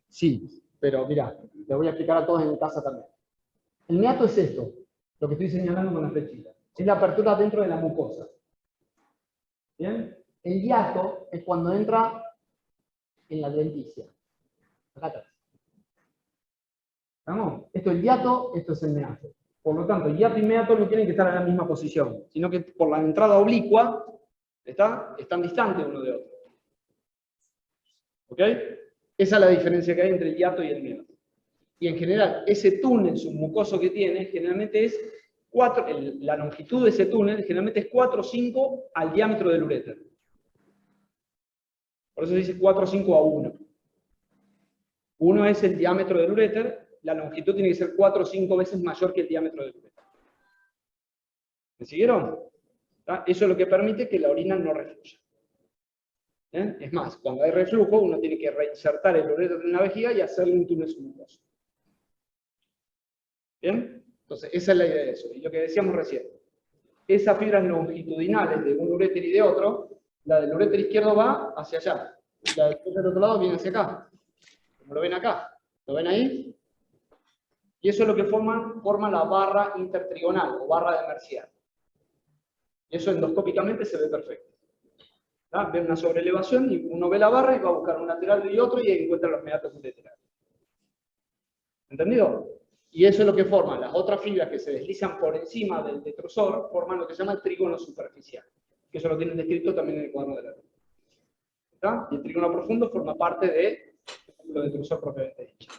Sí, pero mirá, le voy a explicar a todos en casa también. El meato es esto, lo que estoy señalando con la flechita. Es la apertura dentro de la mucosa. ¿Bien? El hiato es cuando entra en la adventicia. Acá atrás. ¿Estamos? Esto es el hiato, esto es el meato. Por lo tanto, hiato y meato no tienen que estar en la misma posición, sino que por la entrada oblicua están distantes uno de otro. ¿Ok? Esa es la diferencia que hay entre el hiato y el meato. Y en general, ese túnel submucoso que tiene, generalmente es 4, la longitud de ese túnel generalmente es 4 o 5 al diámetro del uréter. Por eso se dice 4 o 5 a 1. 1 es el diámetro del uréter, la longitud tiene que ser 4 o 5 veces mayor que el diámetro del uréter. ¿Me siguieron? Eso es lo que permite que la orina no refluya. Es más, cuando hay reflujo, uno tiene que reinsertar el uréter en la vejiga y hacerle un túnel submucoso. ¿Bien? Entonces, esa es la idea de eso. Y lo que decíamos recién, esas fibras longitudinales de un uréter y de otro, la del uréter izquierdo va hacia allá, y la del uréter del otro lado viene hacia acá. Como lo ven acá. ¿Lo ven ahí? Y eso es lo que forma la barra intertrigonal o barra de Mercier. Y eso endoscópicamente se ve perfecto. ¿Tá? Ve una sobreelevación y uno ve la barra y va a buscar un lateral y otro y ahí encuentra los meatos ureterales. ¿Entendido? Y eso es lo que forman las otras fibras que se deslizan por encima del detrusor, forman lo que se llama el trígono superficial. Que eso lo tienen descrito también en el cuaderno de la ley. ¿Tá? Y el trígono profundo forma parte de lo detrusor propiamente dicho.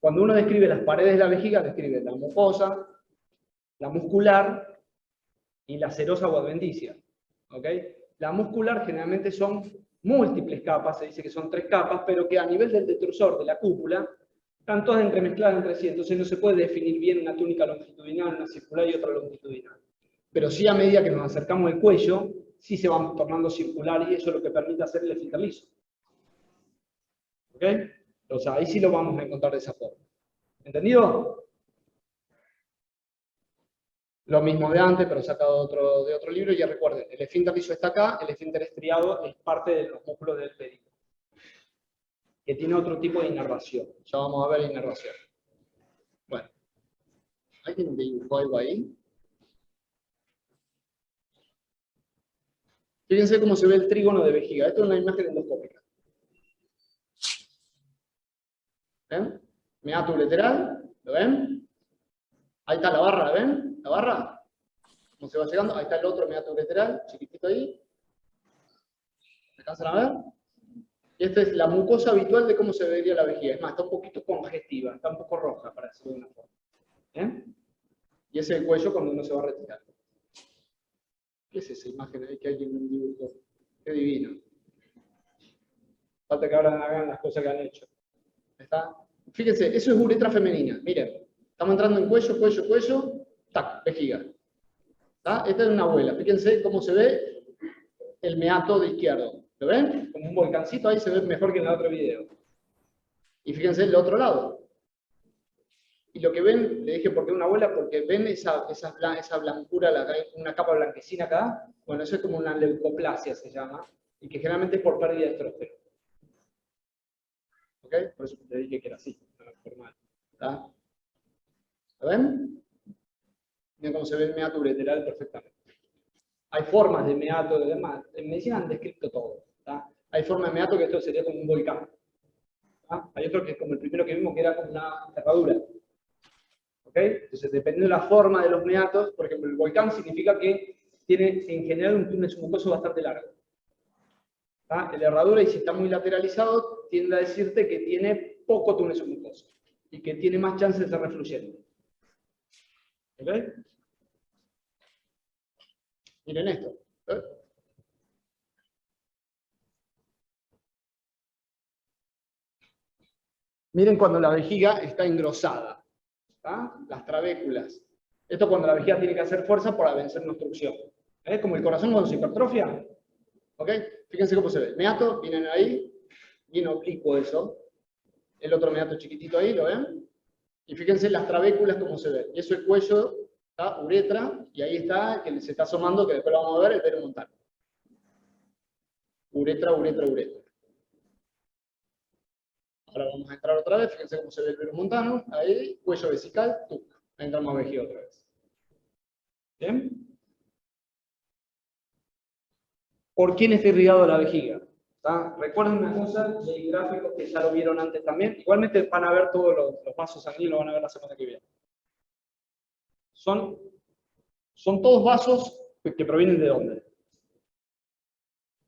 Cuando uno describe las paredes de la vejiga, describe la mucosa, la muscular y la serosa o adventicia. ¿Okay? La muscular generalmente son múltiples capas, se dice que son 3 capas, pero que a nivel del detrusor de la cúpula están todas entremezcladas entre sí, entonces no se puede definir bien una túnica longitudinal, una circular y otra longitudinal. Pero sí a medida que nos acercamos al cuello, sí se van tornando circular y eso es lo que permite hacer el esfínter liso. ¿Ok? O sea, ahí sí lo vamos a encontrar de esa forma. ¿Entendido? Lo mismo de antes, pero sacado de otro libro. Y ya recuerden, el esfínter liso está acá, el esfínter estriado es parte de los músculos del pélvico, que tiene otro tipo de inervación. Ya vamos a ver la inervación. Bueno, ¿alguien dibujó algo ahí? Fíjense cómo se ve el trígono de vejiga. Esto es una imagen endoscópica. ¿Ven? Meato ureteral, ¿lo ven? Ahí está la barra, ¿la ven? La barra. ¿Cómo se va llegando? Ahí está el otro meato ureteral, chiquitito ahí. ¿Me alcanzan a ver? Y esta es la mucosa habitual de cómo se vería la vejiga. Es más, está un poquito congestiva, está un poco roja, para decirlo de una forma. Y ese es el cuello cuando uno se va a retirar. ¿Qué es esa imagen ahí que alguien dibujó? Qué divino. Falta que ahora hagan las cosas que han hecho. ¿Está? Fíjense, eso es uretra femenina. Miren, estamos entrando en cuello, cuello, cuello, tac, vejiga. ¿Está? Esta es una abuela. Fíjense cómo se ve el meato de izquierdo. ¿Lo ven? Como un volcancito ahí se ve mejor que en el otro video. Y fíjense el otro lado. Y lo que ven, le dije por qué una abuela, porque ven esa blancura, una capa blanquecina acá. Bueno, eso es como una leucoplasia se llama, y que generalmente es por pérdida de estrógeno. ¿Ok? Por eso te dije que era así, no es formal. ¿Está? ¿Lo ven? Miren cómo se ve el meato ureteral perfectamente. Hay formas de meato y demás. En medicina han descrito todo. ¿Está? Hay formas de meato que esto sería como un volcán. ¿Está? Hay otro que es como el primero que vimos, que era como una cerradura. ¿Ok? Entonces, dependiendo de la forma de los meatos, por ejemplo, el volcán significa que tiene en general un túnel submucoso bastante largo. ¿Está? El herradura, y si está muy lateralizado, tiende a decirte que tiene poco túnel submucoso y que tiene más chances de ser refluyente. ¿Ok? Miren esto. ¿Eh? Miren cuando la vejiga está engrosada. ¿Está? Las trabéculas. Esto cuando la vejiga tiene que hacer fuerza para vencer una obstrucción. Como el corazón cuando se hipertrofia. ¿Ok? Fíjense cómo se ve. El meato, miren ahí, bien oblicuo eso. El otro meato chiquitito ahí, ¿lo ven? Y fíjense las trabéculas cómo se ven. Y eso es cuello, ¿está? Uretra, y ahí está, que se está asomando, que después lo vamos a ver, el peromontano. Uretra, uretra, uretra. Ahora vamos a entrar otra vez, fíjense cómo se ve el peromontano, ahí, cuello vesical, tuc. Ahí entramos a vejiga otra vez. ¿Bien? ¿Por quién está irrigado la vejiga? ¿Está? Recuerden una cosa del gráfico que ya lo vieron antes también. Igualmente van a ver todos los vasos sanguíneos, lo van a ver la semana que viene. Son todos vasos que provienen de dónde.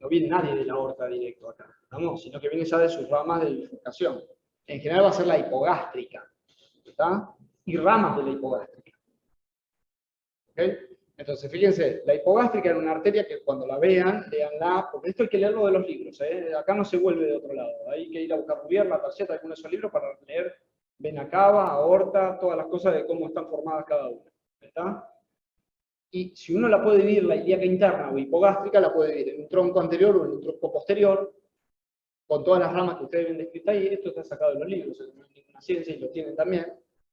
No viene nadie de la aorta directo acá, ¿no? Sino que viene ya de sus ramas de bifurcación. En general va a ser la hipogástrica, ¿está? Y ramas de la hipogástrica. ¿Ok? Entonces, fíjense, la hipogástrica era una arteria que cuando la vean, leanla, porque esto hay que leerlo de los libros, acá no se vuelve de otro lado. Hay que ir a buscar Rubier, la tarjeta, algunos de esos libros para leer vena cava, aorta, todas las cosas de cómo están formadas cada una. ¿Está? Y si uno la puede dividir, la ilíaca interna o hipogástrica, la puede dividir en un tronco anterior o en un tronco posterior, con todas las ramas que ustedes ven descritas ahí. Esto está sacado de los libros, no es ninguna ciencia y lo tienen también.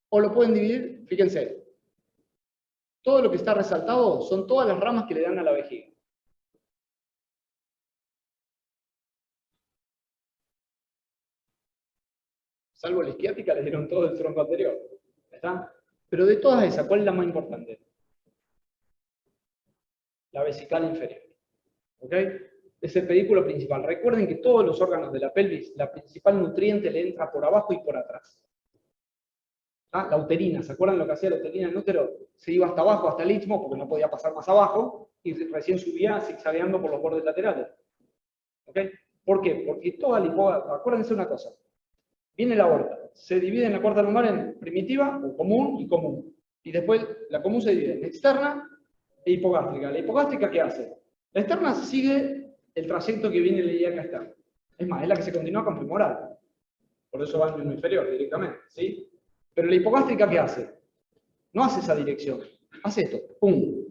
O lo pueden dividir, fíjense, todo lo que está resaltado son todas las ramas que le dan a la vejiga. Salvo la isquiática, le dieron todo el tronco anterior. ¿Está? Pero de todas esas, ¿cuál es la más importante? La vesical inferior. ¿Ok? Es el pedículo principal. Recuerden que todos los órganos de la pelvis, la principal nutriente le entra por abajo y por atrás. ¿Ah? La uterina, ¿se acuerdan lo que hacía la uterina en el útero? Se iba hasta abajo, hasta el istmo, porque no podía pasar más abajo, y recién subía zigzagueando por los bordes laterales. ¿Ok? ¿Por qué? Porque toda la hipógata, acuérdense una cosa, viene la aorta, se divide en la cuarta lumbar en primitiva, o común y común. Y después la común se divide en externa e hipogástrica. ¿La hipogástrica qué hace? La externa sigue el trayecto que viene en la ilíaca externa. Es más, es la que se continúa con femoral. Por eso va al miembro inferior directamente, ¿sí? Pero la hipogástrica ¿qué hace? No hace esa dirección. Hace esto. ¡Pum!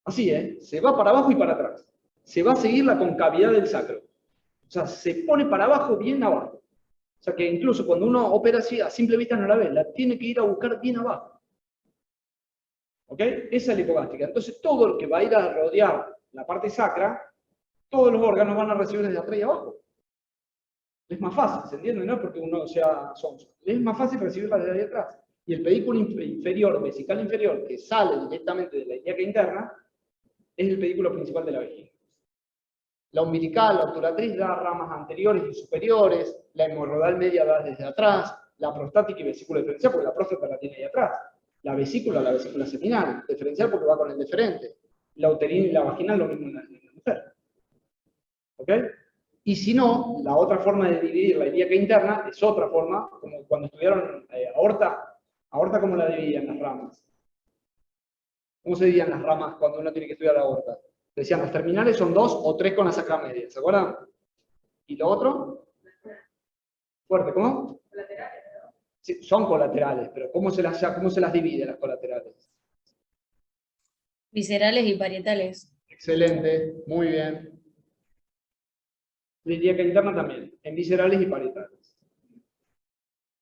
Así, ¿eh? Se va para abajo y para atrás. Se va a seguir la concavidad del sacro. O sea, se pone para abajo, bien abajo. O sea, que incluso cuando uno opera así, a simple vista no la ve, la tiene que ir a buscar bien abajo. ¿Ok? Esa es la hipogástrica. Entonces, todo lo que va a ir a rodear la parte sacra, todos los órganos van a recibir desde atrás y abajo. Es más fácil, ¿se entiende? No es porque uno sea sonso. Es más fácil recibirla desde ahí atrás. Y el pedículo inferior, vesical inferior, que sale directamente de la ilíaca interna, es el pedículo principal de la vejiga. La umbilical, la obturatriz da ramas anteriores y superiores, la hemorroidal media da desde atrás, la prostática y vesícula diferencial, porque la próstata la tiene ahí atrás. La vesícula seminal, diferencial porque va con el deferente. La uterina y la vaginal, lo mismo en la mujer. ¿Ok? Y si no, la otra forma de dividir la ilíaca interna es otra forma, como cuando estudiaron aorta. ¿Aorta cómo la dividían las ramas? ¿Cómo se dividían las ramas cuando uno tiene que estudiar la aorta? Decían, las terminales son 2 o 3 con la sacra media, ¿se acuerdan? ¿Y lo otro? Fuerte, ¿cómo? Colaterales, ¿no? Sí, son colaterales, pero ¿cómo se las divide las colaterales? Viscerales y parietales. Excelente, muy bien. La ilíaca interna también, en viscerales y parietales.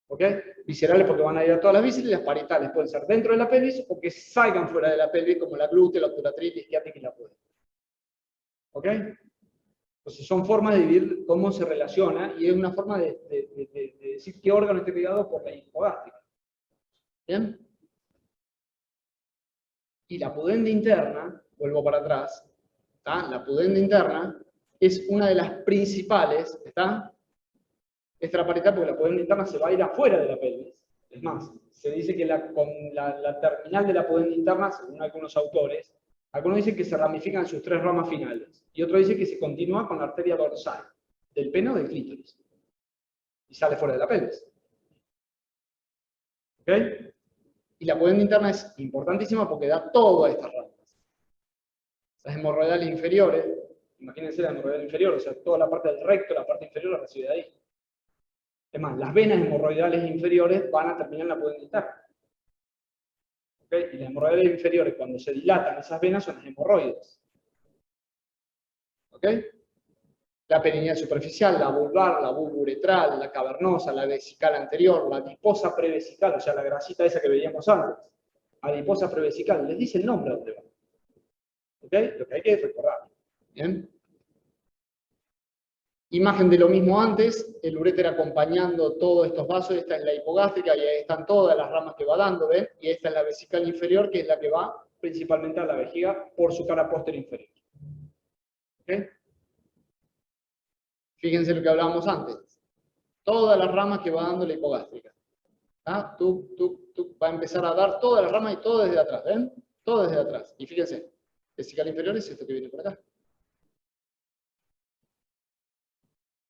¿Ok? Viscerales porque van a ir a todas las vísceras, y las parietales pueden ser dentro de la pelvis o que salgan fuera de la pelvis, como la glútea, la obturatriz, la isquiática y la puerta. ¿Ok? Entonces son formas de dividir cómo se relaciona y es una forma de decir qué órgano está cuidado por la hipogástrica. ¿Bien? Y la pudenda interna, vuelvo para atrás, ¿está? La pudenda interna es una de las principales, ¿está? Extraparital porque la pudenda interna se va a ir afuera de la pelvis. Es más, se dice que con la terminal de la pudenda interna, según algunos autores, algunos dicen que se ramifican sus 3 ramas finales, y otros dicen que se continúa con la arteria dorsal, del pene o del clítoris, y sale fuera de la pelvis. ¿Ok? Y la pudenda interna es importantísima porque da todas estas ramas. Las hemorroidales inferiores, imagínense la hemorroidal inferior, o sea, toda la parte del recto, la parte inferior la recibe de ahí. Es más, las venas hemorroidales inferiores van a terminar en la pudenda interna. ¿Okay? Y las hemorroidales inferiores, cuando se dilatan esas venas, son las hemorroides. ¿Ok? La perineal superficial, la vulvar, la vulvuretral, la cavernosa, la vesical anterior, la adiposa prevesical, o sea, la grasita esa que veíamos antes. Adiposa prevesical, les dice el nombre a dónde va. ¿Ok? Lo que hay que recordar. ¿Bien? Imagen de lo mismo antes, el uréter acompañando todos estos vasos, esta es la hipogástrica y ahí están todas las ramas que va dando, ¿ven? Y esta es la vesical inferior, que es la que va principalmente a la vejiga por su cara posterior inferior. ¿Ok? Fíjense lo que hablábamos antes. Todas las ramas que va dando la hipogástrica. ¿Ah? Va a empezar a dar todas las ramas y todo desde atrás, ¿ven? Todo desde atrás. Y fíjense, vesical inferior es esto que viene por acá.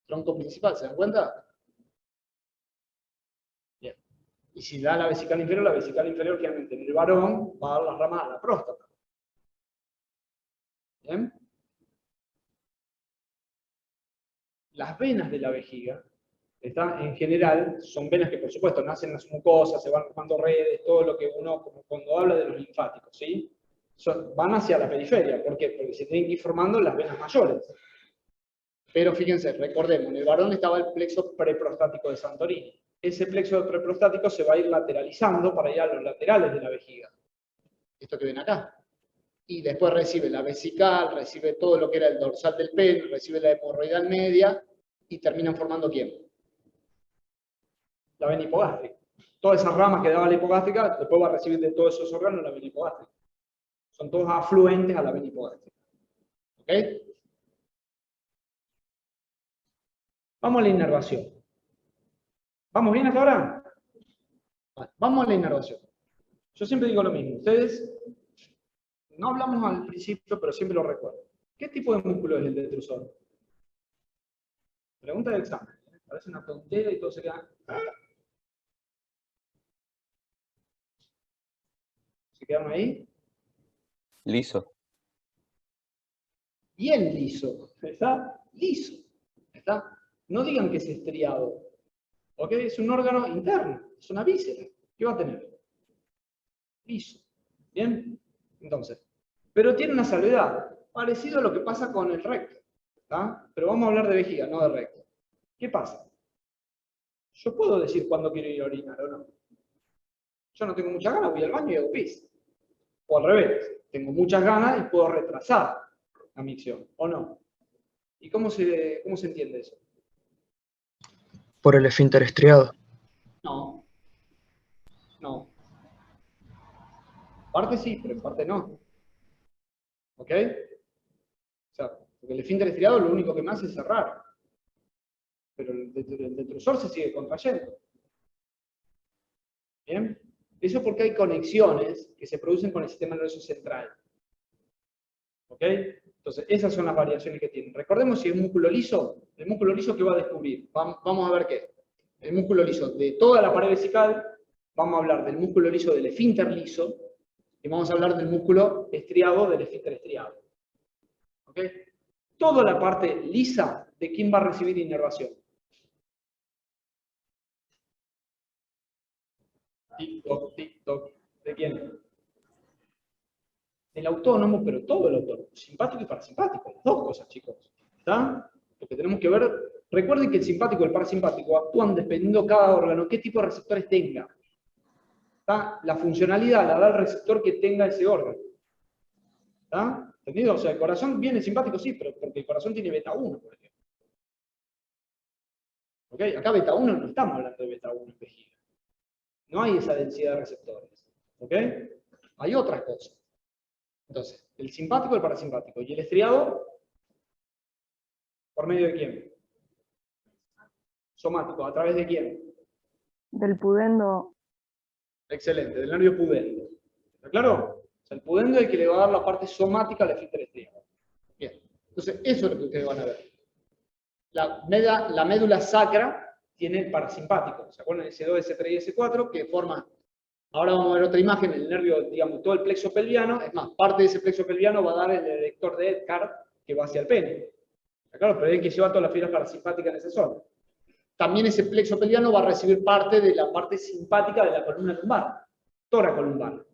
Tronco principal, ¿se dan cuenta? Bien. Y si da la vesical inferior generalmente en el varón va a dar las ramas a la próstata. ¿Bien? Las venas de la vejiga, en general, son venas que por supuesto nacen en las mucosas, se van formando redes, todo lo que uno, como cuando habla de los linfáticos, ¿sí? Van hacia la periferia. ¿Por qué? Porque se tienen que ir formando las venas mayores. Pero fíjense, recordemos, en el varón estaba el plexo preprostático de Santorini. Ese plexo preprostático se va a ir lateralizando para ir a los laterales de la vejiga. Esto que ven acá. Y después recibe la vesical, recibe todo lo que era el dorsal del pene, recibe la hemorroidal media y terminan formando ¿quién? La vena hipogástrica. toda esa rama que daba la hipogástrica, después va a recibir de todos esos órganos la vena hipogástrica. Son todos afluentes a la vena hipogástrica. ¿Ok? Vamos a la inervación. ¿Vamos bien hasta ahora? Vale, vamos a la inervación. Yo siempre digo lo mismo. Ustedes, no hablamos al principio, pero siempre lo recuerdo. ¿Qué tipo de músculo es el detrusor? Pregunta de examen. Parece una tontera y todo se queda... ¿Se quedaron ahí? Liso. Bien liso. ¿Está? Liso. ¿Está? No digan que es estriado. ¿Ok? Es un órgano interno. Es una víscera. ¿Qué va a tener? Liso. ¿Bien? Entonces, pero tiene una salvedad. Parecido a lo que pasa con el recto. ¿Está? Pero vamos a hablar de vejiga, no de recto. ¿Qué pasa? Yo puedo decir cuándo quiero ir a orinar o no. Yo no tengo muchas ganas, voy al baño y hago pis. O al revés, tengo muchas ganas y puedo retrasar la micción, ¿o no? ¿Y cómo se entiende eso? Por el esfínter estriado. No. No. En parte sí, pero en parte no. ¿Ok? O sea, porque el esfínter estriado lo único que me hace es cerrar. Pero el detrusor se sigue contrayendo. ¿Bien? Eso porque hay conexiones que se producen con el sistema nervioso central. ¿Ok? Entonces, esas son las variaciones que tienen. Recordemos si es músculo liso, el músculo liso que va a descubrir. Vamos a ver qué. El músculo liso de toda la pared vesical, vamos a hablar del músculo liso del esfínter liso, y vamos a hablar del músculo estriado del esfínter estriado. ¿Ok? Toda la parte lisa, ¿de quién va a recibir inervación? Tic-toc, tic-toc. ¿De quién? El autónomo, pero todo el autónomo. Simpático y parasimpático. Las dos cosas, chicos. ¿Está? Porque tenemos que ver... Recuerden que el simpático y el parasimpático actúan dependiendo cada órgano, qué tipo de receptores tenga. ¿Está? La funcionalidad la da el receptor que tenga ese órgano. ¿Está? ¿Entendido? O sea, el corazón viene simpático, sí, pero porque el corazón tiene beta 1, por ejemplo. ¿Ok? Acá beta 1 no estamos hablando de beta 1 en vejiga. No hay esa densidad de receptores. ¿Ok? Hay otras cosas. Entonces, el simpático, el parasimpático. ¿Y el estriado? ¿Por medio de quién? Somático. ¿A través de quién? Del pudendo. Excelente, del nervio pudendo. ¿Está claro? O sea, el pudendo es el que le va a dar la parte somática al esfínter estriado. Bien. Entonces, eso es lo que ustedes van a ver. La médula sacra tiene el parasimpático. ¿Se acuerdan? S2, S3 y S4 que forman... Ahora vamos a ver otra imagen, el nervio, digamos, todo el plexo pelviano. Es más, parte de ese plexo pelviano va a dar el erector de Edgar, que va hacia el pene. ¿Está claro? Pero es el que lleva todas las fibras parasimpáticas en esa zona. También ese plexo pelviano va a recibir parte de la parte simpática de la columna lumbar, toracolumbar,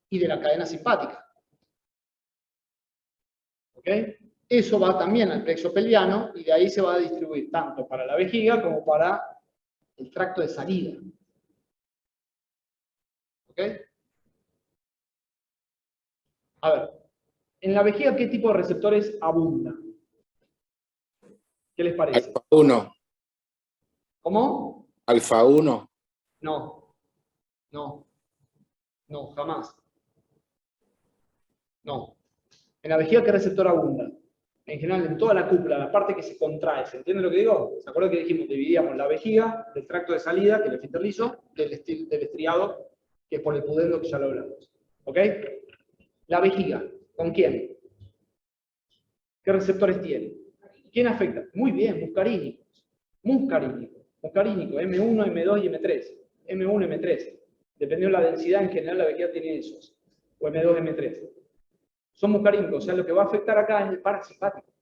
y de la cadena simpática. ¿Ok? Eso va también al plexo pelviano, y de ahí se va a distribuir tanto para la vejiga como para el tracto de salida. ¿Ok? A ver, en la vejiga, ¿qué tipo de receptores abundan? ¿Qué les parece? Alfa 1. ¿Cómo? Alfa 1. No. No. No, jamás. No. En la vejiga, ¿qué receptor abunda? En general, en toda la cúpula, la parte que se contrae. ¿Se entiende lo que digo? ¿Se acuerdan que dijimos? Dividíamos la vejiga del tracto de salida, que es el esfínter liso, del estriado, que es por el pudendo, que ya lo hablamos. ¿Ok? La vejiga, ¿con quién? ¿Qué receptores tiene? ¿Quién afecta? Muy bien, muscarínicos. Muscarínico, M1, M2 y M3. M1, M3. Dependiendo de la densidad, en general la vejiga tiene esos. O M2, M3. Son muscarínicos, o sea, lo que va a afectar acá es el parasimpático.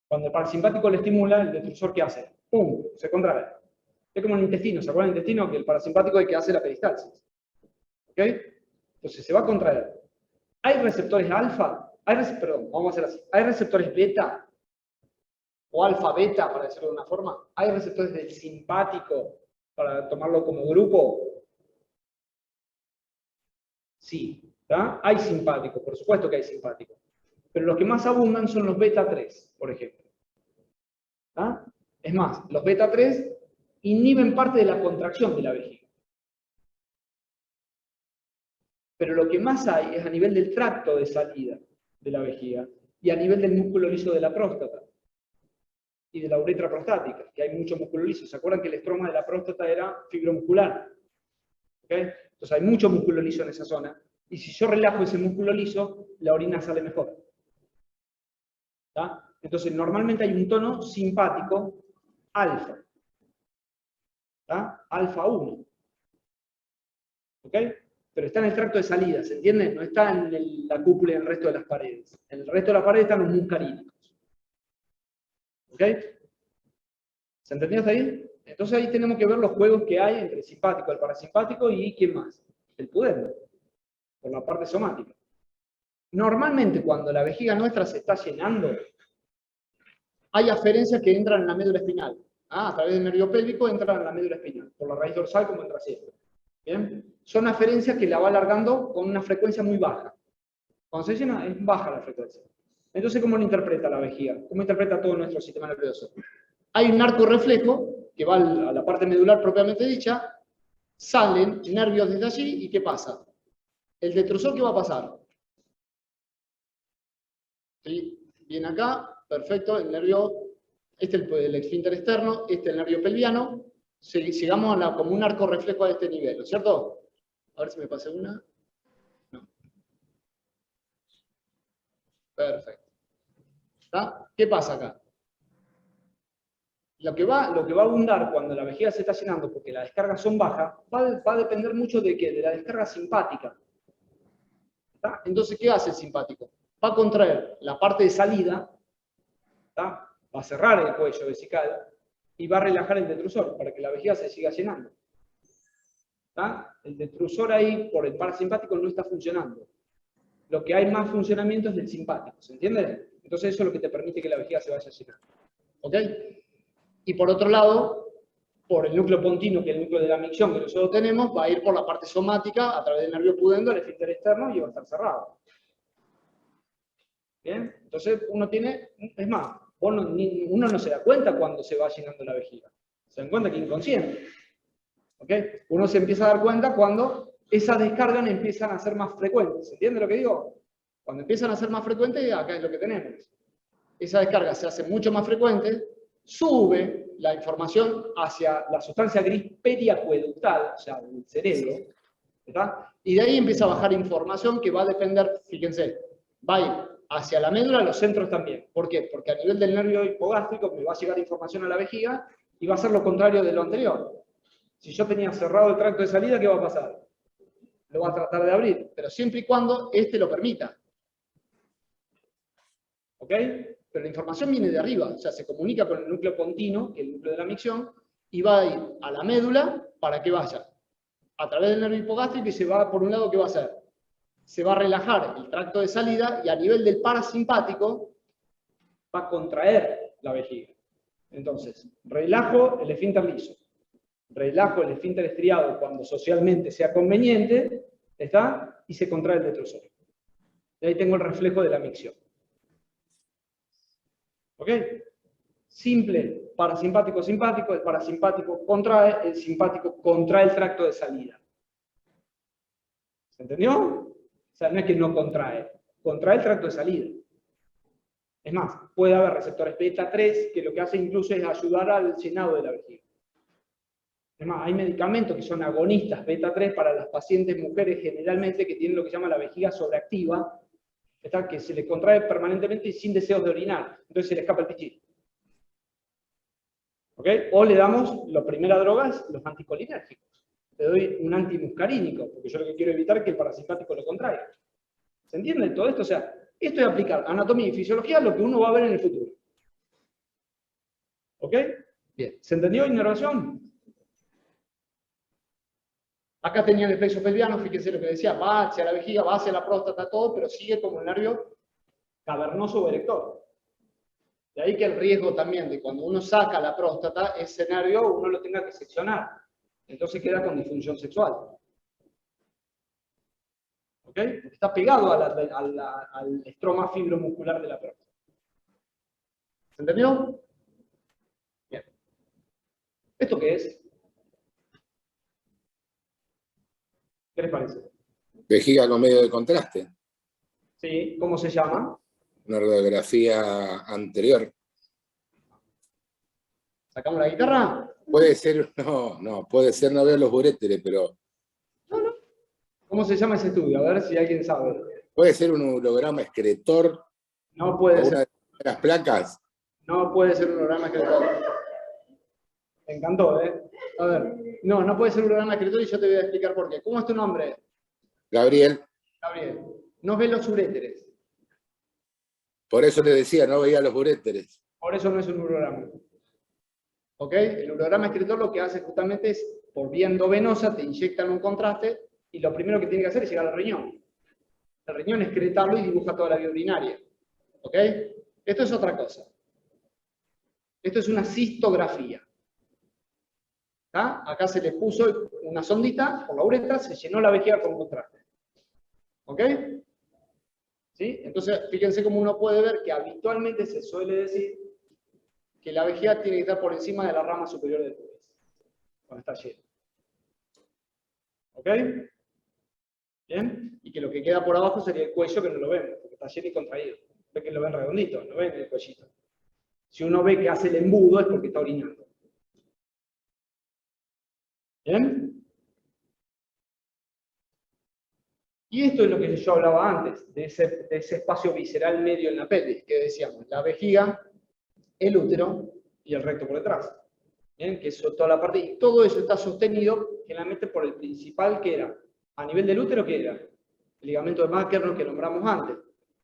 Cuando el parasimpático le estimula, el detrusor, ¿qué hace? ¡Pum! Se contrae. Es como el intestino, ¿se acuerdan del intestino? Que el parasimpático es el que hace la peristalsis. ¿Ok? Entonces se va a contraer. ¿Hay receptores alfa? Perdón, vamos a hacer así. ¿Hay receptores beta? O alfa-beta, para decirlo de una forma. ¿Hay receptores del simpático, para tomarlo como grupo? Sí. ¿Tá? Hay simpáticos, por supuesto que hay simpáticos. Pero los que más abundan son los beta 3, por ejemplo. ¿Tá? Es más, los beta 3 inhiben parte de la contracción de la vejiga. Pero lo que más hay es a nivel del tracto de salida de la vejiga y a nivel del músculo liso de la próstata y de la uretra prostática, que hay mucho músculo liso. ¿Se acuerdan que el estroma de la próstata era fibromuscular? ¿Okay? Entonces hay mucho músculo liso en esa zona. Y si yo relajo ese músculo liso, la orina sale mejor. ¿Tá? Entonces normalmente hay un tono simpático alfa. ¿Tá? Alfa 1. ¿Ok? Pero está en el tracto de salida, ¿se entiende? No está en la cúpula y en el resto de las paredes. En el resto de las paredes están los muscarínicos. ¿Ok? ¿Se entendió hasta ahí? Entonces ahí tenemos que ver los juegos que hay entre el simpático, el parasimpático y ¿quién más? El pudendo, por la parte somática. Normalmente cuando la vejiga nuestra se está llenando, hay aferencias que entran en la médula espinal. A través del nervio pélvico entran en la médula espinal, por la raíz dorsal como entra siempre. ¿Bien? Son aferencias que la va alargando con una frecuencia muy baja. Cuando se llena es baja la frecuencia. Entonces, ¿cómo lo interpreta la vejiga? ¿Cómo interpreta todo nuestro sistema nervioso? Hay un arco reflejo que va a la parte medular propiamente dicha, salen nervios desde allí y ¿qué pasa? El detrusor, ¿qué va a pasar? ¿Sí? Viene acá, perfecto, el nervio, este es el esfínter externo, este es el nervio pelviano, llegamos como un arco reflejo a este nivel, ¿no es cierto? A ver si me pasé una. No. Perfecto. ¿Está? ¿Qué pasa acá? Lo que va a abundar cuando la vejiga se está llenando, porque las descargas son bajas, va a depender mucho de ¿qué? De la descarga simpática. ¿Está? Entonces, ¿qué hace el simpático? Va a contraer la parte de salida, ¿está? Va a cerrar el cuello vesical y va a relajar el detrusor para que la vejiga se siga llenando. ¿Está? El detrusor ahí, por el parasimpático, no está funcionando. Lo que hay más funcionamiento es del simpático, ¿se entiende? Entonces eso es lo que te permite que la vejiga se vaya llenando. ¿Ok? Y por otro lado, por el núcleo pontino, que es el núcleo de la micción que nosotros tenemos, va a ir por la parte somática a través del nervio pudendo, el esfínter externo, y va a estar cerrado. ¿Bien? Entonces uno tiene, es más, uno no se da cuenta cuando se va llenando la vejiga. Se dan cuenta que es inconsciente. ¿Ok? Uno se empieza a dar cuenta cuando esas descargas empiezan a ser más frecuentes. ¿Se entiende lo que digo? Cuando empiezan a ser más frecuentes, acá es lo que tenemos. Esa descarga se hace mucho más frecuente, sube la información hacia la sustancia gris periacueductal, o sea, el cerebro, ¿verdad? Y de ahí empieza a bajar información que va a depender, fíjense, va a ir hacia la médula, a los centros también. ¿Por qué? Porque a nivel del nervio hipogástrico me va a llegar información a la vejiga y va a ser lo contrario de lo anterior. Si yo tenía cerrado el tracto de salida, ¿qué va a pasar? Lo va a tratar de abrir, pero siempre y cuando este lo permita. ¿Ok? Pero la información viene de arriba, o sea, se comunica con el núcleo pontino, que es el núcleo de la micción, y va a ir a la médula para que vaya a través del nervio hipogástrico y se va, por un lado, ¿qué va a hacer? Se va a relajar el tracto de salida y a nivel del parasimpático va a contraer la vejiga. Entonces, relajo el esfínter liso, relajo el esfínter estriado cuando socialmente sea conveniente, ¿está? Y se contrae el detrusor. Y ahí tengo el reflejo de la micción. ¿Ok? Simple, parasimpático, simpático, el parasimpático contrae, el simpático contrae el tracto de salida. ¿Se entendió? O sea, no es que no contrae el tracto de salida. Es más, puede haber receptores beta 3 que lo que hace incluso es ayudar al llenado de la vejiga. Es más, hay medicamentos que son agonistas beta 3 para las pacientes mujeres generalmente que tienen lo que se llama la vejiga sobreactiva, que se le contrae permanentemente y sin deseos de orinar, entonces se le escapa el pichí. ¿Ok? O le damos, la primera droga es los anticolinérgicos. Le doy un antimuscarínico, porque yo lo que quiero evitar es que el parasimpático lo contraiga. ¿Se entiende todo esto? O sea, esto es aplicar anatomía y fisiología a lo que uno va a ver en el futuro. ¿Ok? Bien. ¿Se entendió inervación? Acá tenía el plexo pelviano, fíjense lo que decía, va hacia la vejiga, va hacia la próstata, todo, pero sigue como el nervio cavernoso o erector. De ahí que el riesgo también de cuando uno saca la próstata, ese nervio uno lo tenga que seccionar. Entonces queda con disfunción sexual. ¿Ok? Está pegado al estroma fibromuscular de la próstata. ¿Se entendió? Bien. ¿Esto qué es? ¿Qué les parece? Vejiga con medio de contraste. ¿Sí? ¿Cómo se llama? Una radiografía anterior. ¿Sacamos la guitarra? Puede ser, puede ser, no veo los uréteres, pero ¿Cómo se llama ese estudio? A ver si alguien sabe. puede ser un urograma excretor No o puede una ser. de las placas. No puede ser un programa escritorio. Me encantó, ¿eh? A ver. No puede ser un programa escritorio y yo te voy a explicar por qué. ¿Cómo es tu nombre? Gabriel, Gabriel. No ves los uréteres. por eso te decía, no veía los uréteres. Por eso no es un urograma. ¿Ok? El urograma escritor lo que hace justamente es, por vía endovenosa, te inyectan un contraste y lo primero que tiene que hacer es llegar al riñón. El riñón excretarlo y dibuja toda la vía urinaria. ¿Ok? Esto es otra cosa. Esto es una cistografía. ¿Tá? Acá se le puso una sondita por la uretra, se llenó la vejiga con contraste. ¿Ok? ¿Sí? Entonces, fíjense cómo uno puede ver que habitualmente se suele decir que la vejiga tiene que estar por encima de la rama superior del pubis, cuando está lleno. ¿Ok? ¿Bien? Y que lo que queda por abajo sería el cuello, que no lo vemos, porque está lleno y contraído. Ve que lo ven redondito, no ven el cuellito. Si uno ve que hace el embudo es porque está orinando. ¿Bien? Y esto es lo que yo hablaba antes, de ese espacio visceral medio en la pelvis, que decíamos, la vejiga, el útero y el recto por detrás. ¿Bien? Que eso toda la parte, y todo eso está sostenido generalmente por el principal que era, a nivel del útero, que era el ligamento de McEnroe que nombramos antes,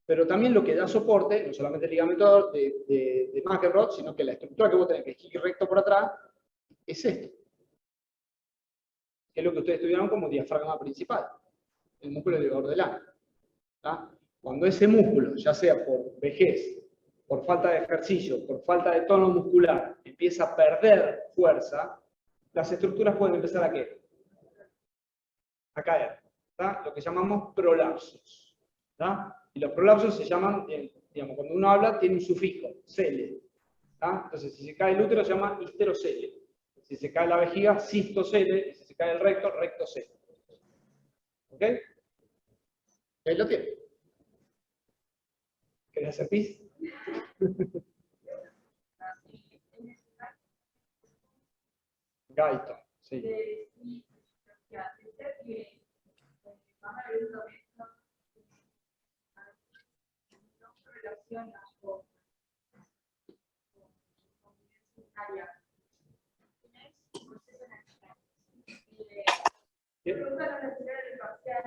pero también lo que da soporte, no solamente el ligamento de McEnroe, sino que la estructura que vos tenés, que es ir recto por atrás, es esto, que es lo que ustedes estudiaron como diafragma principal, el músculo elevador del ano. Cuando ese músculo, ya sea por vejez, por falta de ejercicio, por falta de tono muscular, empieza a perder fuerza, las estructuras pueden empezar a ¿qué? A caer. ¿Tá? Lo que llamamos prolapsos. ¿Tá? Y los prolapsos se llaman, digamos, cuando uno habla, tiene un sufijo, cele. ¿Tá? Entonces, si se cae el útero, se llama histerocele. Si se cae la vejiga, cistocele. Y si se cae el recto, rectocele. ¿Ok? Ahí lo tiene. ¿Querés hacer pis? Gaito, sí.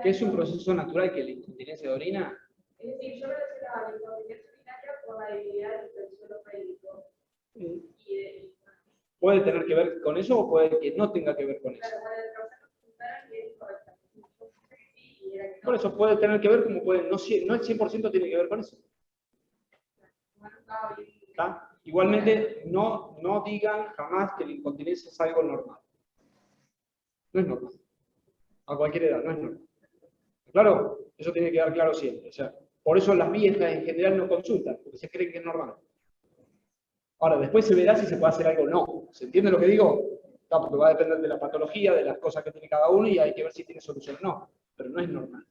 ¿Qué es un proceso natural que la incontinencia de orina? Es decir, yo me refiero a la incontinencia urinaria por la debilidad del suelo pélvico. ¿Puede tener que ver con eso o puede que no tenga que ver con eso? Claro, para el proceso funcional que es correcta. Por eso puede tener que ver como puede, no el 100% tiene que ver con eso. ¿Tá? Igualmente, no digan jamás que la incontinencia es algo normal. No es normal. A cualquier edad, no es normal. ¿Claro? Eso tiene que quedar claro siempre. O sea, por eso las viejas en general no consultan, porque se creen que es normal. Ahora, después se verá si se puede hacer algo o no. ¿Se entiende lo que digo? No, porque va a depender de la patología, de las cosas que tiene cada uno y hay que ver si tiene solución o no. Pero no es normal.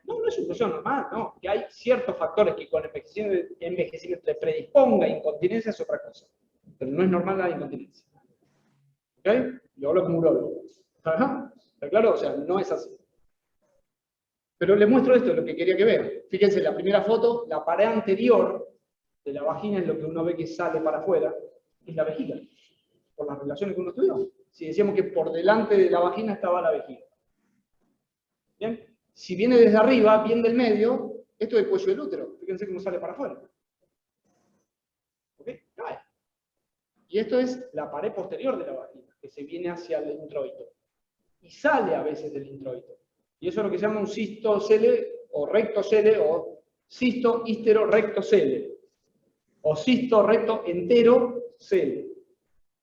No es un proceso normal, no. Que hay ciertos factores que con envejecimiento te predisponga a incontinencia es otra cosa. Pero no es normal la incontinencia. ¿Ok? Yo hablo como urólogo. ¿Está claro? O sea, no es así. Pero les muestro esto, lo que quería que vean. Fíjense, la primera foto, la pared anterior de la vagina es lo que uno ve que sale para afuera, es la vejiga. Por las relaciones que uno estudió. Si decíamos que por delante de la vagina estaba la vejiga. ¿Bien? Si viene desde arriba, bien del medio, esto es el cuello del útero. Fíjense cómo sale para afuera. ¿Ok? Cae. Y esto es la pared posterior de la vagina, que se viene hacia el introito. Y sale a veces del introito. Y eso es lo que se llama un cistocele o rectocele o cisto histero rectocele. O cisto recto entero cele.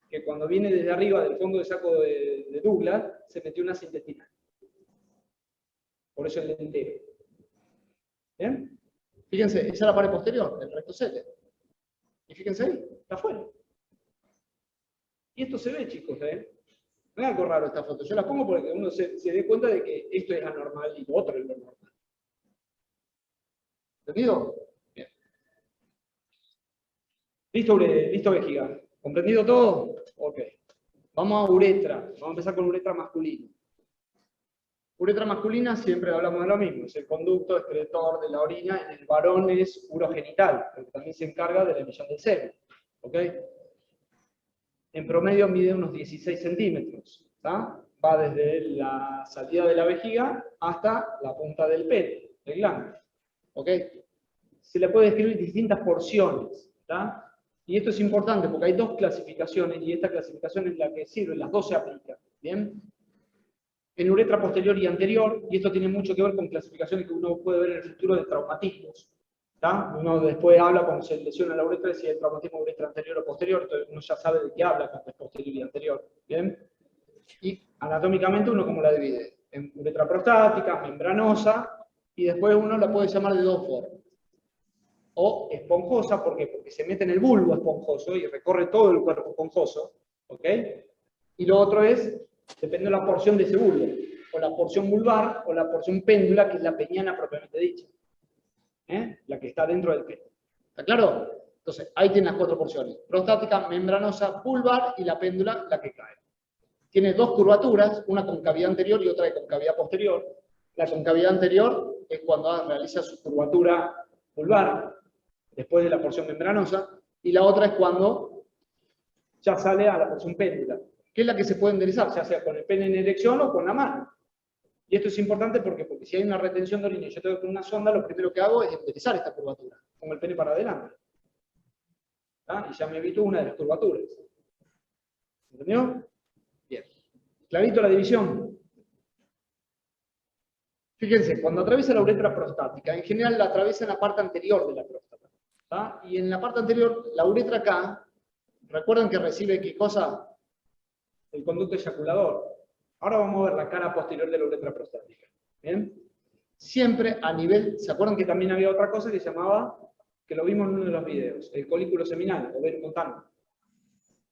Que cuando viene desde arriba del fondo de saco de Douglas, se metió una intestinal. Por eso el entero. ¿Bien? Fíjense, esa es la pared posterior, el rectocele. Y fíjense ahí, está afuera. Y esto se ve, chicos, ¿eh? No es algo raro esta foto. Yo las pongo porque uno se dé cuenta de que esto es anormal y lo otro es lo normal. ¿Entendido? Bien. ¿Listo, vejiga? ¿Comprendido todo? Ok. Vamos a uretra. Vamos a empezar con uretra masculina. Uretra masculina siempre hablamos de lo mismo. Es el conducto excretor de la orina. En el varón es urogenital, porque también se encarga de la emisión del semen. ¿Ok? En promedio mide unos 16 centímetros. ¿Tá? Va desde la salida de la vejiga hasta la punta del pene, del glande. ¿Ok? Se le puede describir distintas porciones. ¿Tá? Y esto es importante porque hay dos clasificaciones y esta clasificación es la que sirve, las dos se aplican. ¿Bien? En uretra posterior y anterior, y esto tiene mucho que ver con clasificaciones que uno puede ver en el futuro de traumatismos. ¿Tá? Uno después habla cuando se lesiona la uretra si hay traumatismo de uretra anterior o posterior, entonces uno ya sabe de qué habla cuando es posterior y anterior. ¿Bien? Y anatómicamente uno cómo la divide, en uretra prostática, membranosa, y después uno la puede llamar de dos formas. O esponjosa, ¿por qué? Porque se mete en el bulbo esponjoso y recorre todo el cuerpo esponjoso, ¿ok? Y lo otro es, depende de la porción de ese bulbo, o la porción vulvar o la porción péndula, que es la peñana propiamente dicha. La que está dentro del pene. ¿Está claro? Entonces, ahí tiene las cuatro porciones. Prostática, membranosa, vulvar y la péndula, la que cae. Tiene dos curvaturas, una con cavidad anterior y otra de concavidad posterior. La concavidad anterior es cuando realiza su curvatura vulvar, después de la porción membranosa, y la otra es cuando ya sale a la porción péndula, que es la que se puede enderezar, ya sea con el pene en erección o con la mano. Y esto es importante porque si hay una retención de orina y yo tengo con una sonda, lo primero que hago es enderezar esta curvatura, pongo el pene para adelante. ¿Tá? Y ya me evito una de las curvaturas. ¿Entendió? Bien. ¿Clarito la división? Fíjense, cuando atraviesa la uretra prostática, en general la atraviesa en la parte anterior de la próstata. ¿Tá? Y en la parte anterior, la uretra acá, ¿recuerdan que recibe qué cosa? El conducto eyaculador. Ahora vamos a ver la cara posterior de la uretra prostática. ¿Bien? Siempre a nivel, ¿se acuerdan que también había otra cosa que se llamaba, que lo vimos en uno de los videos, el colículo seminal, o verimontano?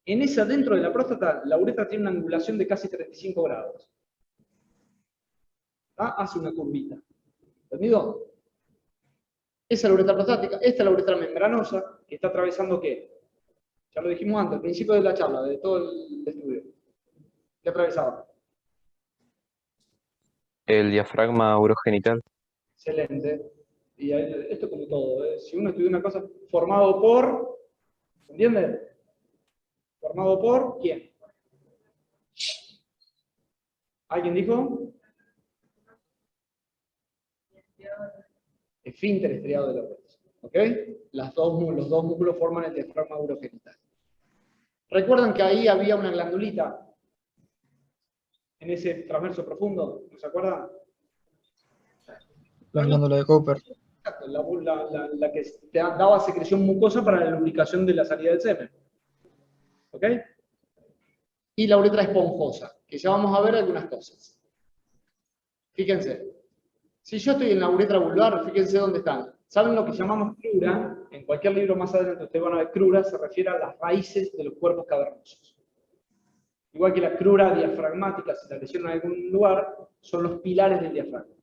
En esa, dentro de la próstata, la uretra tiene una angulación de casi 35 grados. ¿Tá? Hace una curvita. ¿Entendido? Esa es la uretra prostática. Esta es la uretra membranosa, que está atravesando ¿qué? Ya lo dijimos antes, al principio de la charla, de todo el estudio. ¿Qué atravesaba? El diafragma urogenital. Excelente. Y esto es como todo. Si uno estudia una cosa formado por, ¿entiendes? ¿Formado por quién? ¿Alguien dijo? Esfínter estriado de la uretra. ¿Ok? Los dos músculos forman el diafragma urogenital. ¿Recuerdan que ahí había una glandulita? En ese transverso profundo, ¿no se acuerdan? La glándula de Cooper. Exacto, la que daba secreción mucosa para la lubricación de la salida del semen. ¿Ok? Y la uretra esponjosa, que ya vamos a ver algunas cosas. Fíjense, si yo estoy en la uretra vulvar, fíjense dónde están. ¿Saben lo que llamamos crura? En cualquier libro más adelante ustedes van a ver crura, se refiere a las raíces de los cuerpos cavernosos. Igual que la crura diafragmática, si la lesionan en algún lugar, son los pilares del diafragma.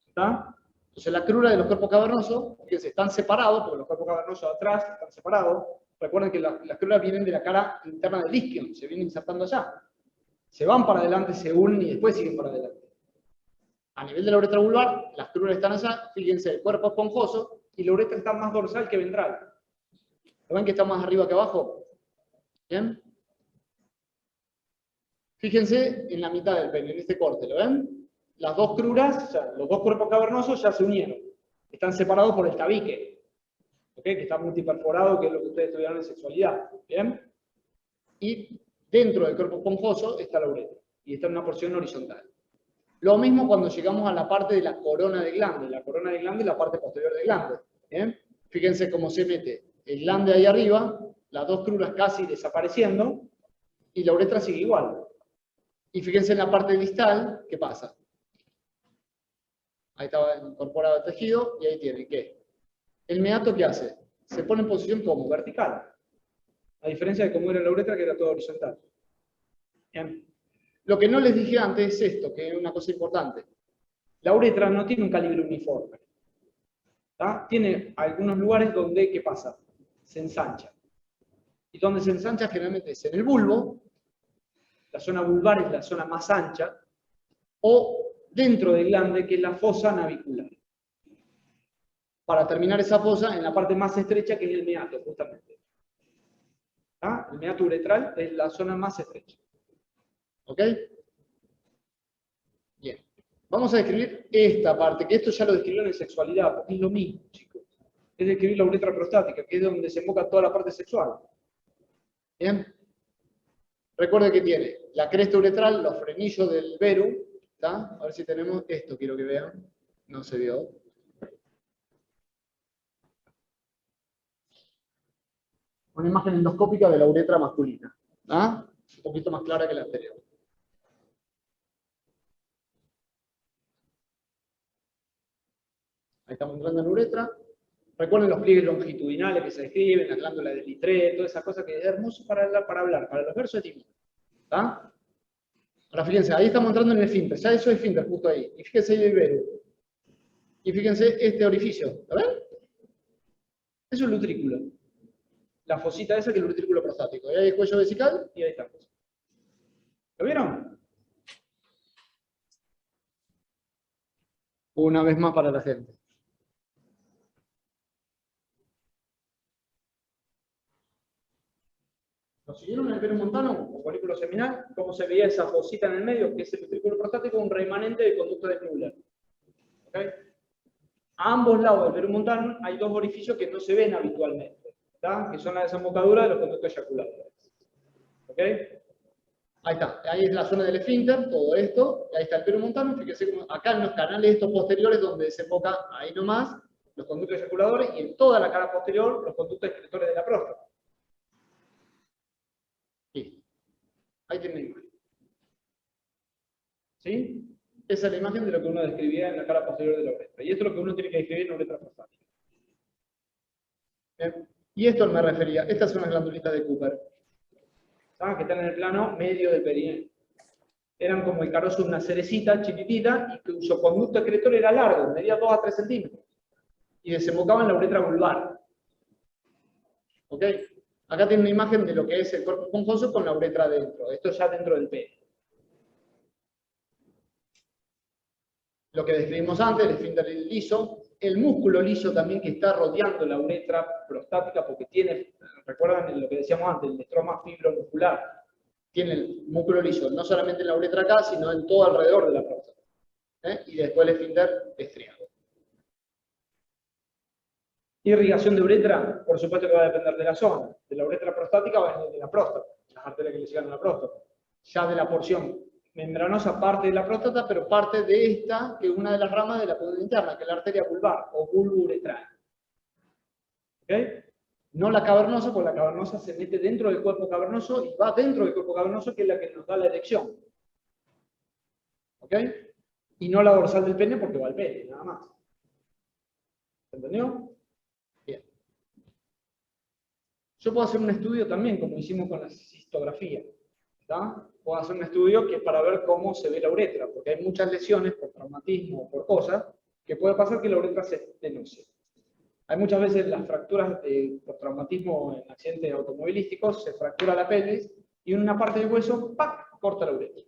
¿Está? Entonces la crura de los cuerpos cavernosos, fíjense, están separados, porque los cuerpos cavernosos atrás están separados. Recuerden que las cruras vienen de la cara interna del isquion, se vienen insertando allá. Se van para adelante, se unen y después siguen para adelante. A nivel de la uretra vulvar, las cruras están allá, fíjense, el cuerpo esponjoso, y la uretra está más dorsal que ventral. ¿Lo ven que está más arriba que abajo? ¿Bien? Fíjense en la mitad del pene, en este corte, ¿lo ven? Las dos cruras, o sea, los dos cuerpos cavernosos ya se unieron. Están separados por el tabique, ¿ok? Que está multiperforado, que es lo que ustedes estudiaron en sexualidad. ¿Bien? Y dentro del cuerpo esponjoso está la uretra, y está en una porción horizontal. Lo mismo cuando llegamos a la parte de la corona de glande. La corona de glande es la parte posterior del glande. ¿Bien? Fíjense cómo se mete el glande ahí arriba, las dos cruras casi desapareciendo, y la uretra sigue igual. Y fíjense en la parte distal, ¿qué pasa? Ahí estaba incorporado el tejido, y ahí tienen, ¿qué? El meato, ¿qué hace? Se pone en posición como vertical. A diferencia de cómo era la uretra, que era toda horizontal. Bien. Lo que no les dije antes es esto, que es una cosa importante. La uretra no tiene un calibre uniforme. ¿Tá? Tiene algunos lugares donde, ¿qué pasa? Se ensancha. Y donde se ensancha generalmente es en el bulbo, la zona vulvar es la zona más ancha, o dentro del glande, que es la fosa navicular. Para terminar esa fosa, en la parte más estrecha, que es el meato, justamente. ¿Ah? El meato uretral es la zona más estrecha. ¿Ok? Bien. Vamos a describir esta parte, que esto ya lo describieron en sexualidad, porque es lo mismo, chicos. Es describir la uretra prostática, que es donde desemboca toda la parte sexual. Bien. Recuerde que tiene la cresta uretral, los frenillos del verum, ¿tá? A ver si tenemos esto, quiero que vean. No se vio. Una imagen endoscópica de la uretra masculina. ¿Ah? Un poquito más clara que la anterior. Ahí estamos entrando en la uretra. Recuerden los pliegues longitudinales que se describen, la glándula del Littré, toda esa cosa que es hermoso para hablar, para los versos de timón. ¿Está? Ahora fíjense, ahí estamos entrando en el esfínter. Ya eso es esfínter, justo ahí. Y fíjense ahí el verum. Y fíjense este orificio. ¿Lo ven? Eso es el utrículo. La fosita esa que es el utrículo prostático. Ahí hay el cuello vesical y ahí está. ¿Lo vieron? Una vez más para la gente. ¿Lo siguieron en el verum montano o folículo seminal? ¿Cómo se veía esa fosita en el medio? Que es el utrículo prostático, un remanente de conducto desnular. ¿Okay? A ambos lados del verum montano hay dos orificios que no se ven habitualmente, ¿tá? Que son la desembocadura de los conductos eyaculadores. ¿Ok? Ahí está, ahí es la zona del esfínter, todo esto, y ahí está el verum montano. Fíjense como acá en los canales estos posteriores donde desemboca ahí nomás los conductos eyaculadores y en toda la cara posterior los conductos excretores de la próstata. Listo. Ahí tienen la imagen. ¿Sí? Esa es la imagen de lo que uno describía en la cara posterior de la uretra. Y esto es lo que uno tiene que describir en la uretra prostática. Bien. Y esto me refería, estas son las glandulitas de Cooper. ¿Saben? Que están en el plano medio del perineo. Eran como el carozo de una cerecita chiquitita y cuyo conducto excretor era largo, medía 2 a 3 centímetros. Y desembocaba en la uretra vulvar. ¿Ok? Acá tiene una imagen de lo que es el cuerpo esponjoso con la uretra adentro. Esto ya dentro del pene. Lo que describimos antes, el esfínter liso, el músculo liso también que está rodeando la uretra prostática porque tiene, recuerdan lo que decíamos antes, el estroma fibromuscular. Tiene el músculo liso no solamente en la uretra acá, sino en todo alrededor de la próstata. Y después el esfínter estriado. Irrigación de uretra, por supuesto que va a depender de la zona. De la uretra prostática va a depender de la próstata, las arterias que le llegan a la próstata. Ya de la porción membranosa parte de la próstata, pero parte de esta, que es una de las ramas de la pudenda interna, que es la arteria vulvar o bulbo uretral. ¿Ok? No la cavernosa, porque la cavernosa se mete dentro del cuerpo cavernoso y va dentro del cuerpo cavernoso, que es la que nos da la erección. ¿Ok? Y no la dorsal del pene, porque va al pene, nada más. ¿Entendió? Bien. Yo puedo hacer un estudio también, como hicimos con la cistografía. ¿Tá? Puedo hacer un estudio que es para ver cómo se ve la uretra, porque hay muchas lesiones por traumatismo o por cosas, que puede pasar que la uretra se estenose. Hay muchas veces las fracturas por traumatismo en accidentes automovilísticos, se fractura la pelvis y en una parte del hueso, ¡pac!, corta la uretra.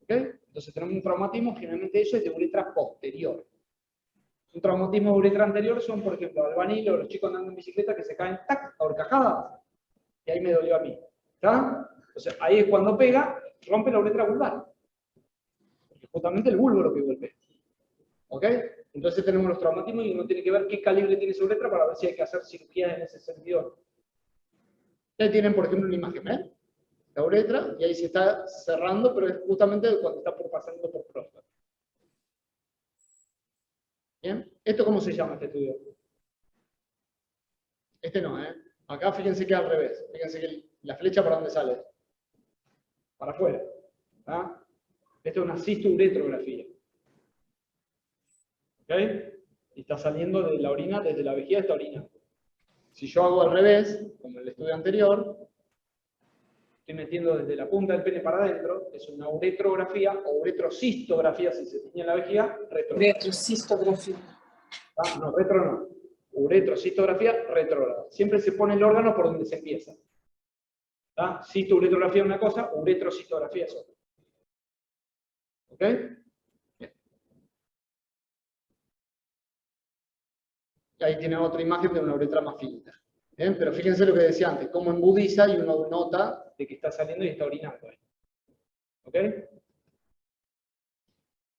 ¿Ok? Entonces tenemos un traumatismo, generalmente eso es de uretra posterior. Un traumatismo de uretra anterior son, por ejemplo, albanil o los chicos andando en bicicleta que se caen, ¡tac!, a horcajadas. Y ahí me dolió a mí. ¿Está? Entonces ahí es cuando pega, rompe la uretra vulvar. Porque justamente el bulbo es lo que golpea. ¿Ok? Entonces tenemos los traumatismos y uno tiene que ver qué calibre tiene esa uretra para ver si hay que hacer cirugías en ese sentido. Ahí tienen, por ejemplo, una imagen, ¿ven? La uretra, y ahí se está cerrando, pero es justamente cuando está pasando por próstata. ¿Bien? ¿Esto cómo se llama este estudio? Este no, ¿eh? Acá fíjense que es al revés. Fíjense que la flecha para dónde sale. Para afuera. ¿Ah? Esto es una cisturetrografía. ¿Ok? Y está saliendo de la orina, desde la vejiga está orinando. Si yo hago al revés, como en el estudio anterior, estoy metiendo desde la punta del pene para adentro, es una uretrografía o uretrocistografía, si se tiñe la vejiga, retrógrada. Retrocistografía. ¿Ah? No, retro no. Uretrocistografía retrógrada. Siempre se pone el órgano por donde se empieza. ¿Ah? Cistouretrografía es una cosa, uretrocistografía es otra. ¿Ok? Bien. Y ahí tiene otra imagen de una uretra más finita. ¿Bien? Pero fíjense lo que decía antes, cómo embudiza y uno nota de que está saliendo y está orinando ahí. ¿Ok?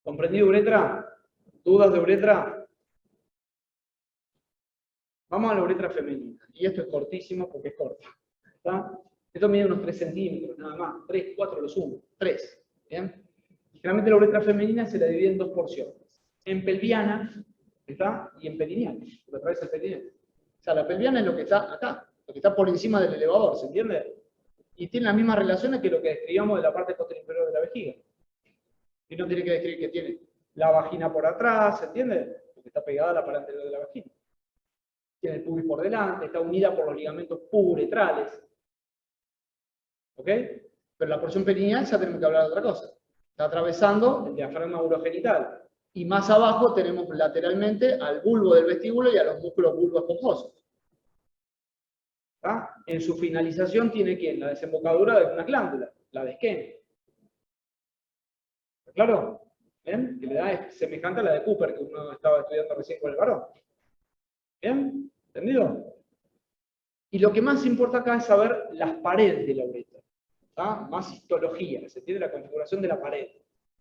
¿Comprendido uretra? ¿Dudas de uretra? Vamos a la uretra femenina. Y esto es cortísimo porque es corta. ¿Está? Esto mide unos 3 centímetros, nada más. 3, 4 lo sumo. 3. ¿Bien? Generalmente la uretra femenina se la divide en 2 porciones. En pelviana, ¿está? Y en perineal. Por atraviesa el perineal. O sea, la pelviana es lo que está acá. Lo que está por encima del elevador, ¿se entiende? Y tiene las mismas relaciones que lo que describíamos de la parte posterior inferior de la vejiga. Y no tiene que describir que tiene la vagina por atrás, ¿se entiende? Porque está pegada a la parte anterior de la vagina. Tiene el pubis por delante, está unida por los ligamentos puburetrales. ¿Ok? Pero la porción perineal ya tenemos que hablar de otra cosa. Está atravesando el diafragma urogenital. Y más abajo tenemos lateralmente al bulbo del vestíbulo y a los músculos bulboesponjosos. ¿Ah? En su finalización tiene ¿quién? La desembocadura de una glándula, la de Skene. ¿Está claro? ¿Ven? Que le da es semejante a la de Cooper que uno estaba estudiando recién con el varón. ¿Bien? ¿Entendido? Y lo que más importa acá es saber las paredes de la uretra. ¿Tá? Más histología, se entiende la configuración de la pared,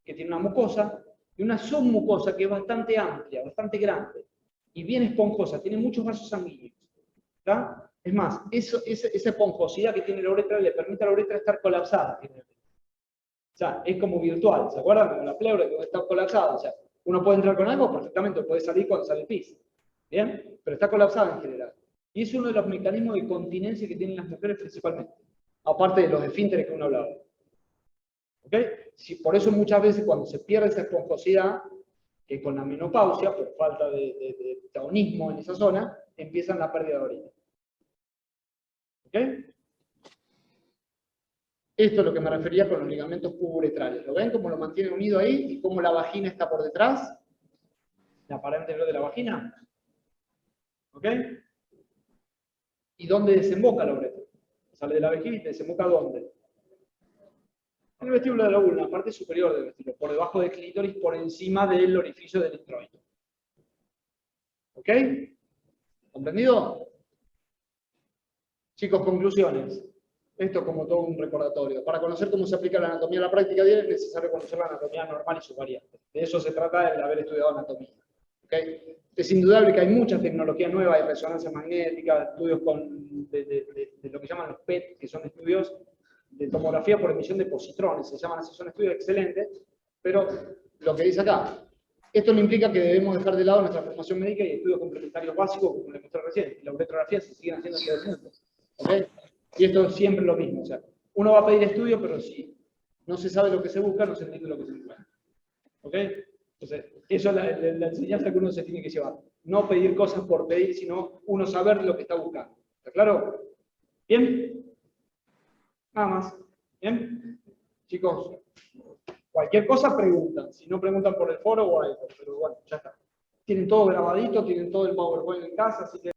que tiene una mucosa y una submucosa que es bastante amplia, bastante grande, y bien esponjosa, tiene muchos vasos sanguíneos. ¿Tá? Es más, esa esponjosidad que tiene la uretra le permite a la uretra estar colapsada. O sea, es como virtual, ¿se acuerdan? Como la pleura que está colapsada. O sea, uno puede entrar con algo perfectamente, puede salir cuando sale el pis. ¿Bien? Pero está colapsada en general. Y es uno de los mecanismos de continencia que tienen las mujeres principalmente. Aparte de los esfínteres que uno hablaba. ¿Ok? Si, por eso muchas veces cuando se pierde esa esponjosidad, que con la menopausia, por falta de taonismo en esa zona, empiezan la pérdida de orina. ¿Ok? Esto es lo que me refería con los ligamentos puburetrales. ¿Lo ven cómo lo mantiene unido ahí? ¿Y cómo la vagina está por detrás? La pared anterior de la vagina. ¿Ok? ¿Y dónde desemboca la uretra? Sale de la vejiga y desemboca ¿dónde? En el vestíbulo de la vulva, en la parte superior del vestíbulo, por debajo del clítoris, por encima del orificio del introito. ¿Ok? ¿Comprendido? Chicos, conclusiones. Esto como todo un recordatorio. Para conocer cómo se aplica la anatomía a la práctica diaria es necesario conocer la anatomía normal y sus variantes. De eso se trata el haber estudiado anatomía. ¿Okay? Es indudable que hay mucha tecnología nueva, hay resonancia magnética, estudios de lo que llaman los PET, que son estudios de tomografía por emisión de positrones, se llaman así, son estudios excelentes, pero lo que dice acá, esto no implica que debemos dejar de lado nuestra formación médica y estudios complementarios básicos, como les mostré recién, y la uretrografía se siguen haciendo en todo el mundo. ¿Okay? Y esto es siempre lo mismo, o sea, uno va a pedir estudio, pero si no se sabe lo que se busca, no se entiende lo que se encuentra. ¿Ok? Entonces, eso es la enseñanza que uno se tiene que llevar. No pedir cosas por pedir, sino uno saber lo que está buscando. ¿Está claro? ¿Bien? Nada más. ¿Bien? Chicos, cualquier cosa preguntan. Si no preguntan por el foro o algo, pero bueno, ya está. Tienen todo grabadito, tienen todo el PowerPoint en casa, así que